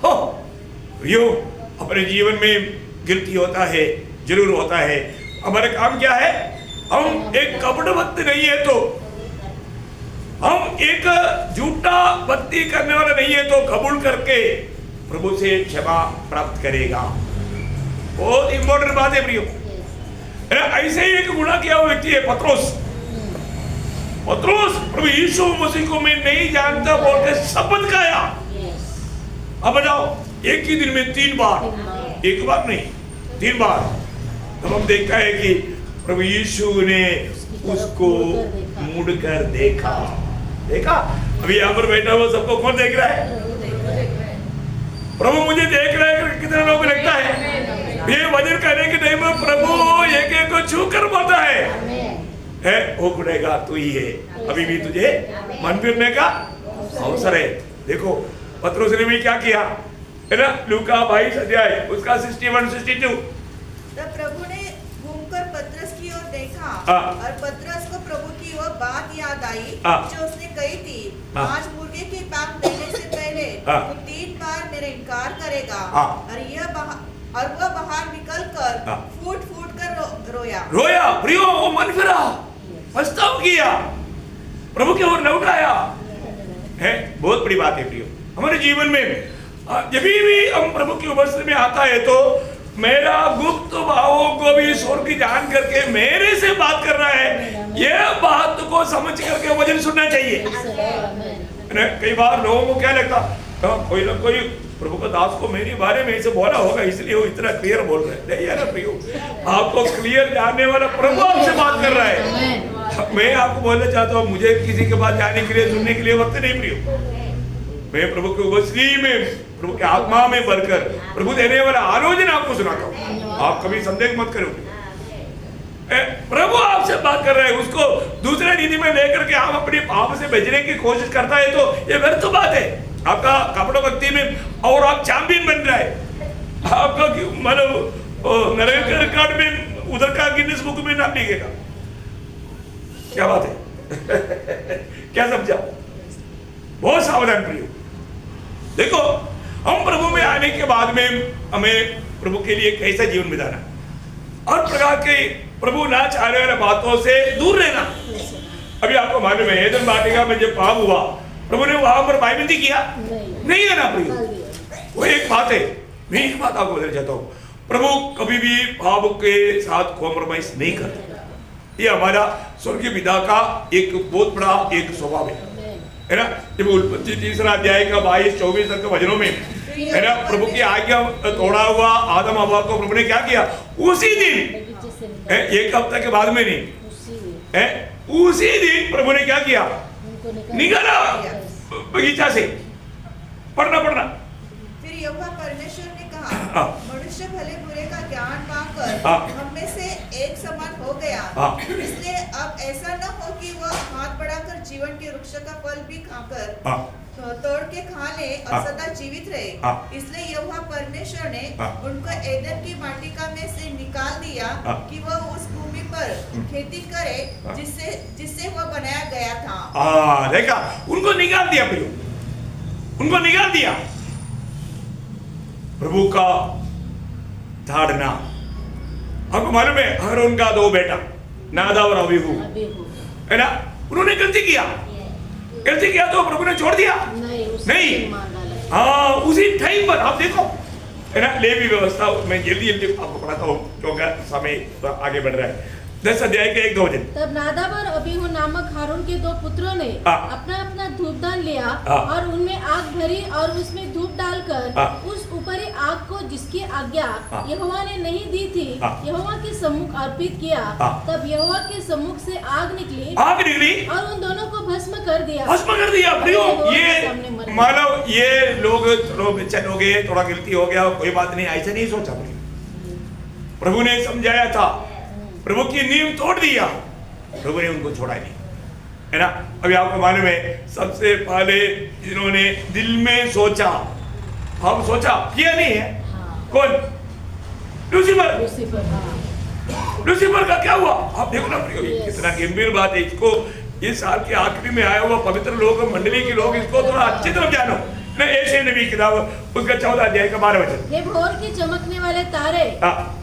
हो, यो अपने जीवन में गिल्टी होता है, जरूर होता है। हमारा काम क्या है? हम एक कपट भक्त नहीं है तो एक झूठा भक्ति करने वाला नहीं है तो कबूल करके प्रभु से क्षमा प्राप्त करेगा। बहुत इंपॉर्टेंट बात है प्रियो। ऐसे ही एक गुनाह किया हुआ व्यक्ति है पत्रोस। प्रभु यीशु मसीह को मैं नहीं जानता बोल के शपथ खाया। अब बताओ, एक ही दिन में 3 बार, एक बार नहीं 3 बार। तब हम देखता है कि प्रभु यीशु ने उसको मुड़कर देखा। अभी यहाँ पर बैठा हुआ सबको कौन देख रहा है? प्रभु मुझे देख रहा है। कितने लोगों को लगता है ये वजन करने के टाइम में प्रभु एक एक को छू कर बोलता है वो गुनेगा तू ही है, अभी भी तुझे मन फिरने का अवसर है। देखो पत्रोस ने भी क्या किया है ना, लूका 22 अध्याय उसका 61-62। तब प्रभु ने घूमकर पतरस की ओर देखा और पतरस को प्रभु की वह बात याद आई जो उसने कही थी, आज मुर्गे की पांख देने से पहले तू 3 बार मेरा इनकार करेगा। और वह बाहर निकलकर फूट फूट कर रोया। प्रियो, वो मन फिरा, पछतावा किया, प्रभु की ओर लौट आया है। बहुत बड़ी बात है प्रियो। हमारे जीवन में जब भी हम प्रभु की उपस्थिति में आता है तो मेरा गुप्त भावों को भी स्वर की जान करके मेरे से बात कर रहा है, यह बात को समझ करके वचन सुनना चाहिए। कई बार लोगों को क्या लगता, कोई प्रभु का दास को मेरे बारे में ऐसे बोला होगा इसलिए वो इतना क्लियर बोल रहे हैं। नहीं यार प्रियो, आपको क्लियर जानने वाला प्रभु आपसे बात कर रहा है। मैं आपको बोलना चाहता हूँ, मुझे किसी के बात जाने के लिए सुनने के लिए वक्त नहीं प्रियो। मैं प्रभु की उपस्थिति में, प्रभु के आत्मा में भरकर प्रभु देने वाला आलोचना आपको सुनाता हूँ। आप कभी संदेह मत करो, प्रभु आपसे बात कर रहा है। उसको दूसरे रीति में लेकर के आप अपने पाप से बचने की कोशिश करता है तो ये व्यर्थ बात है। आपका कपड़ों भक्ति में और आप चैंपियन बन रहा है, आपका मतलब नरेंद्र रिकॉर्ड में उधर का गिनीज बुक में नाम लिखेगा। क्या बात है क्या समझा? बहुत सावधान प्रियो। देखो, हम प्रभु में आने के बाद में हमें प्रभु के लिए कैसा जीवन बिताना और प्रकार के प्रभु ना चाहने वाले बातों से दूर रहना। अभी आपको मालूम है एदन वाटिका में जब पाप हुआ, प्रभु ने वहां पर बाइबंदी किया नहीं है ना प्रियो? वो एक बात है। मैं एक बात आपको बताना चाहता हूँ, प्रभु कभी भी पाप के साथ कॉम्प्रोमाइज नहीं करता। ये हमारा स्वर्गीय पिता का एक बहुत बड़ा एक स्वभाव है ना। जब उत्पत्ति 3 अध्याय का 22-24 तक के वचनों में है ना, प्रभु की आज्ञा तोड़ा हुआ आदम हवा को प्रभु ने क्या किया? उसी दिन, एक हफ्ते के बाद में नहीं, उसी दिन प्रभु ने क्या किया? निकाला बगीचा से। पढ़ना। फिर यहोवा परमेश्वर ने कहा, मनुष्य भले बुरे का ज्ञान पाकर हम में से एक समान हो गया, इसलिए अब ऐसा न हो कि वह हाथ बढ़ाकर जीवन के वृक्ष का फल भी खाकर तोड़ के खा ले और सदा जीवित रहे। इसलिए यहोवा परमेश्वर ने उनको एदन की वाटिका में से निकाल दिया कि वह उस भूमि पर खेती करे जिससे वह बनाया गया था। देखा, उनको निकाल दिया प्रियो, उनको निकाल दिया। प्रभु का धारणा आपको मालूम है, हर उनका 2 बेटा नादाब और अबीहू है ना, उन्होंने गलती किया तो प्रभु ने छोड़ दिया नहीं। हाँ, उसी टाइम पर आप देखो है ना, लेवी व्यवस्था में जल्दी आपको पढ़ाता हूँ क्योंकि समय आगे बढ़ रहा है। 10 अध्याय के 1-2 वचन। तब नादाब और अबीहू नामक हारून के 2 पुत्रों ने अपना अपना धूपदान लिया और उनमें आग भरी और उसमें धूप डालकर उस ऊपरी आग को जिसकी आज्ञा यहोवा ने नहीं दी थी यहोवा के सम्मुख अर्पित किया। तब यहोवा के सम्मुख से आग निकली और उन दोनों को भस्म कर दिया। प्रियो, ये मानो ये लोग बेचैन हो गए, थोड़ा गलती हो गया, कोई बात नहीं, ऐसा नहीं सोचा। प्रभु ने समझाया था, प्रभु की नींव तोड़ दिया, प्रभु ने उनको छोड़ा नहीं है ना। अभी आपको मालूम है, सबसे पहले जिन्होंने दिल में सोचा, हम सोचा किया नहीं है, कौन? लूसीफर का क्या हुआ? आप देखो ना प्रियो, कितना गंभीर बात है। इसको इस साल के आखिरी में आया हुआ पवित्र लोग, मंडली के लोग, इसको थोड़ा अच्छी तरफ जानो मैं ऐसे नबी किताब उसका 14 अध्याय का 12 वचन। हे भोर की चमकने वाले तारे,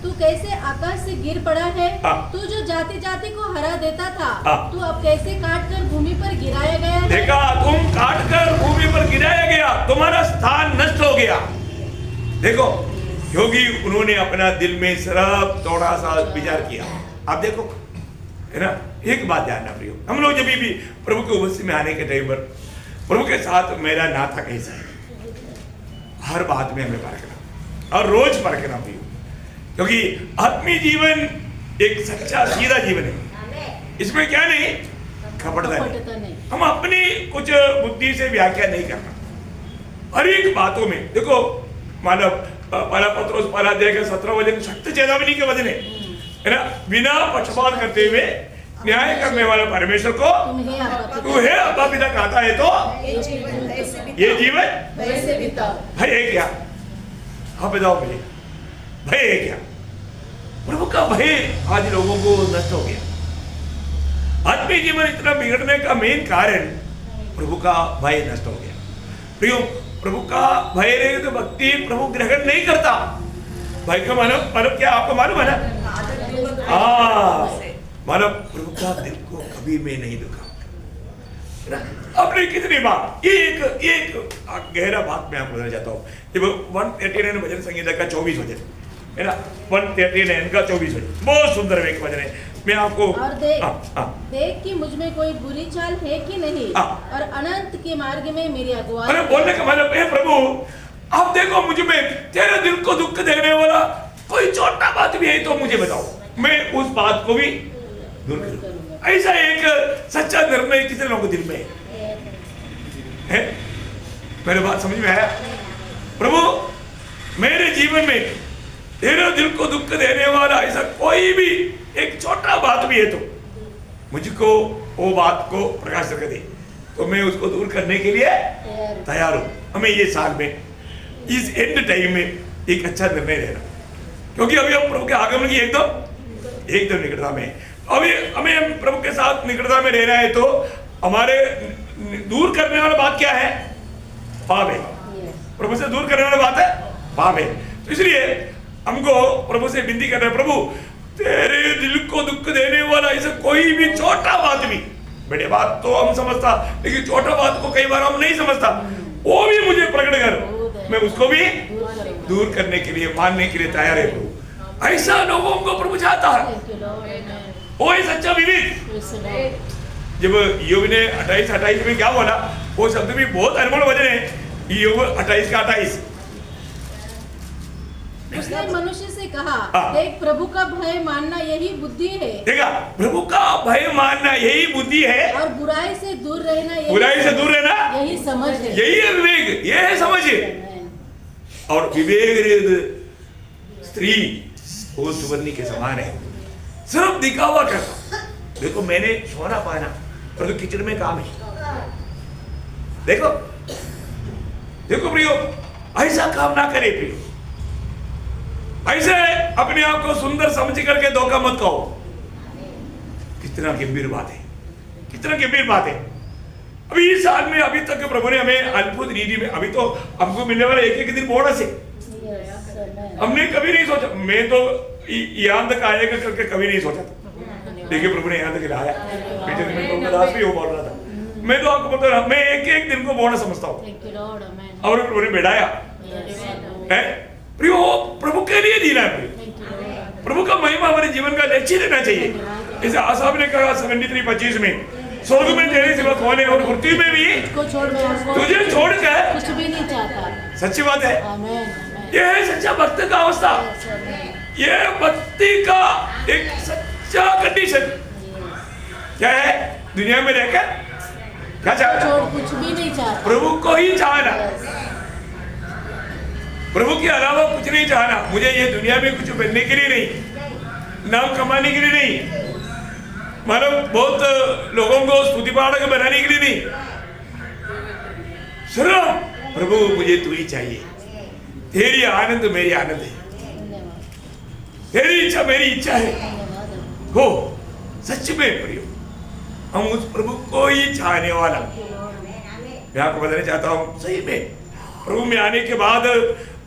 तू कैसे आकाश से गिर पड़ा है? तू जो जाति जाति को हरा देता था, तू अब कैसे काट कर भूमि पर गिराया गया है? देखा, तुम काट कर भूमि पर गिराया गया, तुम्हारा स्थान नष्ट हो गया। देखो, क्योंकि उन्होंने अपना दिल में सिर्फ थोड़ा सा विचार किया। आप देखो, है ना, एक बात ध्यान रखियो, हम लोग जब भी प्रभु के उपस्थिति में आने के टाइम पर प्रभु के साथ मेरा नाता कैसा है, हर बात में हमें परखना और रोज परखना भी, क्योंकि आत्मीय जीवन एक सच्चा सीधा जीवन है। इसमें क्या नहीं, कपटता नहीं। हम अपनी कुछ बुद्धि से व्याख्या नहीं करना हर एक बातों में। देखो, मानव पहला पत्रोस पहला अध्याय का 17 वचन सख्त चेतावनी के वचन है ना, बिना पक्षपात करते हुए न्याय करने वाला परमेश्वर को तू है अब्बा पिता कहता है, तो ये जीवन भाई है क्या? हाँ बताओ मुझे, भय है क्या? प्रभु का भय आज लोगों को नष्ट हो गया। आत्मीय जीवन इतना बिगड़ने का मेन कारण प्रभु का भय नष्ट हो गया। प्रियो, प्रभु का भय रहे तो भक्ति प्रभु ग्रहण नहीं करता। भाई का मानव क्या आपको मालूम है ना? मानव प्रभु का दिल को कभी मैं नहीं दुखा। अपने कितनी बार एक गहरा बात मैं आपको बताना चाहता हूँ। जब 139 भजन संगीता का 24 वचन है ना, 139 का 24 वचन बहुत सुंदर एक वचन है। मैं आपको और देख कि मुझ में कोई बुरी चाल है कि नहीं, और अनंत के मार्ग में मेरी अगुवाई। अरे बोलने का मतलब है, प्रभु आप देखो मुझ में तेरे दिल को दुख देने वाला कोई छोटा बात भी है तो मुझे बताओ, मैं उस बात को भी दूर करूं। ऐसा एक सच्चा निर्णय कितने लोगों के दिल में है? मेरे बात समझ में आया? प्रभु मेरे जीवन में तेरे दिल को दुख देने वाला ऐसा कोई भी एक छोटा बात भी है तो मुझको वो बात को प्रकाश कर दे, तो मैं उसको दूर करने के लिए तैयार हूं। हमें ये साल में इस एंड टाइम में एक अच्छा निर्णय लेना, क्योंकि अभी हम प्रभु के आगमन की एकदम निकटता में, अभी हमें प्रभु के साथ निकटता में रहना है। तो हमारे दूर करने वाला बात क्या है? पाप है। प्रभु से दूर करने वाला बात है पाप है। तो इसलिए हमको प्रभु से विनती करना है, प्रभु तेरे दिल को दुख देने वाला ऐसा कोई भी छोटा बात भी, बड़े बात तो हम समझता, लेकिन छोटा बात को कई बार हम नहीं समझता, वो भी मुझे प्रकट कर, मैं उसको भी दूर करने के लिए मानने के लिए तैयार है। प्रभु ऐसा लोगों को प्रभु चाहता है, वो है सच्चा विवेक। जब योग ने 28 में क्या बोला, वो शब्द भी बहुत अनमोल वचन है, योग 28 का 28। उसने मनुष्य से कहा, देख प्रभु का भय मानना यही बुद्धि है। देखा, प्रभु का भय मानना यही बुद्धि है, और बुराई से दूर रहना यही समझ है, यही है विवेक, ये है समझ है। और विवेक स्त्री वो सुवर्णी के समान है, सिर्फ दिखावा करता। देखो मैंने सोना पाना पर तो किचन में काम है। देखो देखो प्रियो, ऐसा काम ना करे प्रियो, ऐसे अपने आप को सुंदर समझ करके धोखा मत कहो। कितना गंभीर बात है, कितना गंभीर बात है। अभी इस साल में अभी तक प्रभु ने हमें अद्भुत रीति में, अभी तो हमको मिलने वाला एक दिन बोनस है। हमने कभी नहीं सोचा, मैं तो यहाँ तक आएगा करके कभी नहीं सोचा था, देखिए प्रभु ने यहाँ तक लाया। पीछे दिन में प्रभु दास भी वो बोल रहा था, मैं तो आपको बता रहा, मैं एक दिन को बोनस समझता हूँ, और प्रभु ने बैठाया है। प्रभु के लिए जीना है, प्रभु का महिमा हमारे जीवन का लक्ष्य रहना चाहिए। जैसे आसाफ ने कहा 73:25 में, स्वर्ग में तेरे सिवा कौन है और पृथ्वी में भी तुझे छोड़कर कुछ भी नहीं चाहता। सच्ची बात है, यह है सच्चा भक्त का अवस्था, यह भक्ति का एक सच्चा कंडीशन। क्या है? दुनिया में रहकर क्या चाहता? कुछ भी नहीं चाहता, प्रभु को ही चाहना, प्रभु के अलावा कुछ नहीं चाहना। मुझे ये दुनिया में कुछ बनने के लिए नहीं, नाम कमाने के लिए नहीं, मानो बहुत लोगों को स्तुति पाठक बनाने के लिए नहीं, सिर्फ प्रभु मुझे तू ही चाहिए। तेरी आनंद मेरी आनंद है, तेरी इच्छा मेरी इच्छा है। हो सच में प्रियो, हम उस प्रभु को ही चाहने वाला। मैं आपको बताना चाहता हूँ, सही में प्रभु में आने के बाद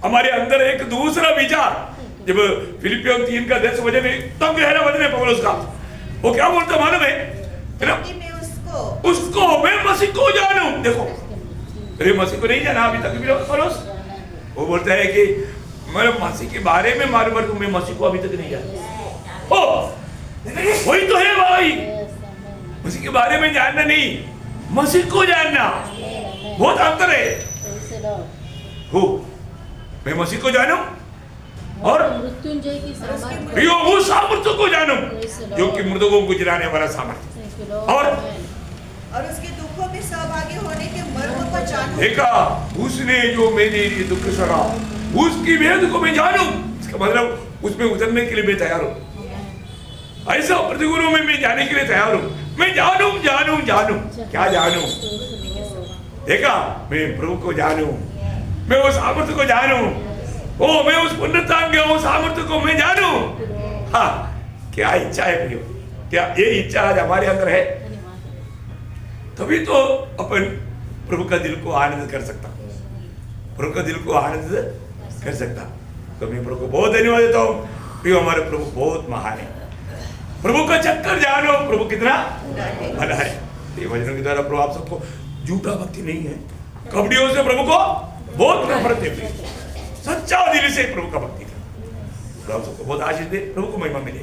हमारे अंदर एक दूसरा विचार, जब फिलिपियों 3 का 10 वचन एकदम गहरा वचन है पौलुस का, वो क्या बोलता मालूम है ना? कि मैं उसको मैं मसीह को जानूं। देखो, अरे मसीह को नहीं जाना अभी तक भी पौलुस, वो बोलता है कि मैं मसीह के बारे में मालूम है, मैं मसीह को अभी तक नहीं जाना। ओ वही तो है भाई, मसीह के बारे में जानना नहीं, मसीह को जानना, बहुत अंतर है। हो मैं मसीह को जानूं और मृत्युंजय की सामर्थ्य, यो वो सामर्थ्य को जानूं जो कि मृतकों को जिलाने वाला सामर्थ्य, और उसके दुखों में सहभागी होने के मर्म को जानूं। देखा, उसने जो मेरे लिए दुख सहा, उसकी वेद को मैं जानूं। इसका मतलब उसमें उतरने के लिए मैं तैयार हूं। ऐसा प्रतिकूलों में मैं जाने के लिए तैयार हूं। मैं जानूं जानूं जानूं, क्या जानूं? देखा, मैं प्रभु को जानूं, मैं उस सामर्थ्य को जानूं, ओ मैं उस पुण्यतान के उस सामर्थ्य को मैं जानूं। हाँ, क्या इच्छा है प्रियो, क्या ये इच्छा आज हमारे अंदर है? तभी तो अपन प्रभु का दिल को आनंद कर सकता, प्रभु का दिल को आनंद कर सकता। तो मैं प्रभु को बहुत धन्यवाद देता हूँ। प्रियो, हमारे प्रभु बहुत महान है। प्रभु का चक्कर जानो, प्रभु कितना भला है। ये वचनों के द्वारा प्रभु आप सबको झूठा भक्ति नहीं है, कपड़ियों से प्रभु को बहुत नफरत है, सच्चा दिल से प्रभु का भक्ति कर। प्रभु सबको बहुत आशीष दे, प्रभु को महिमा मिले।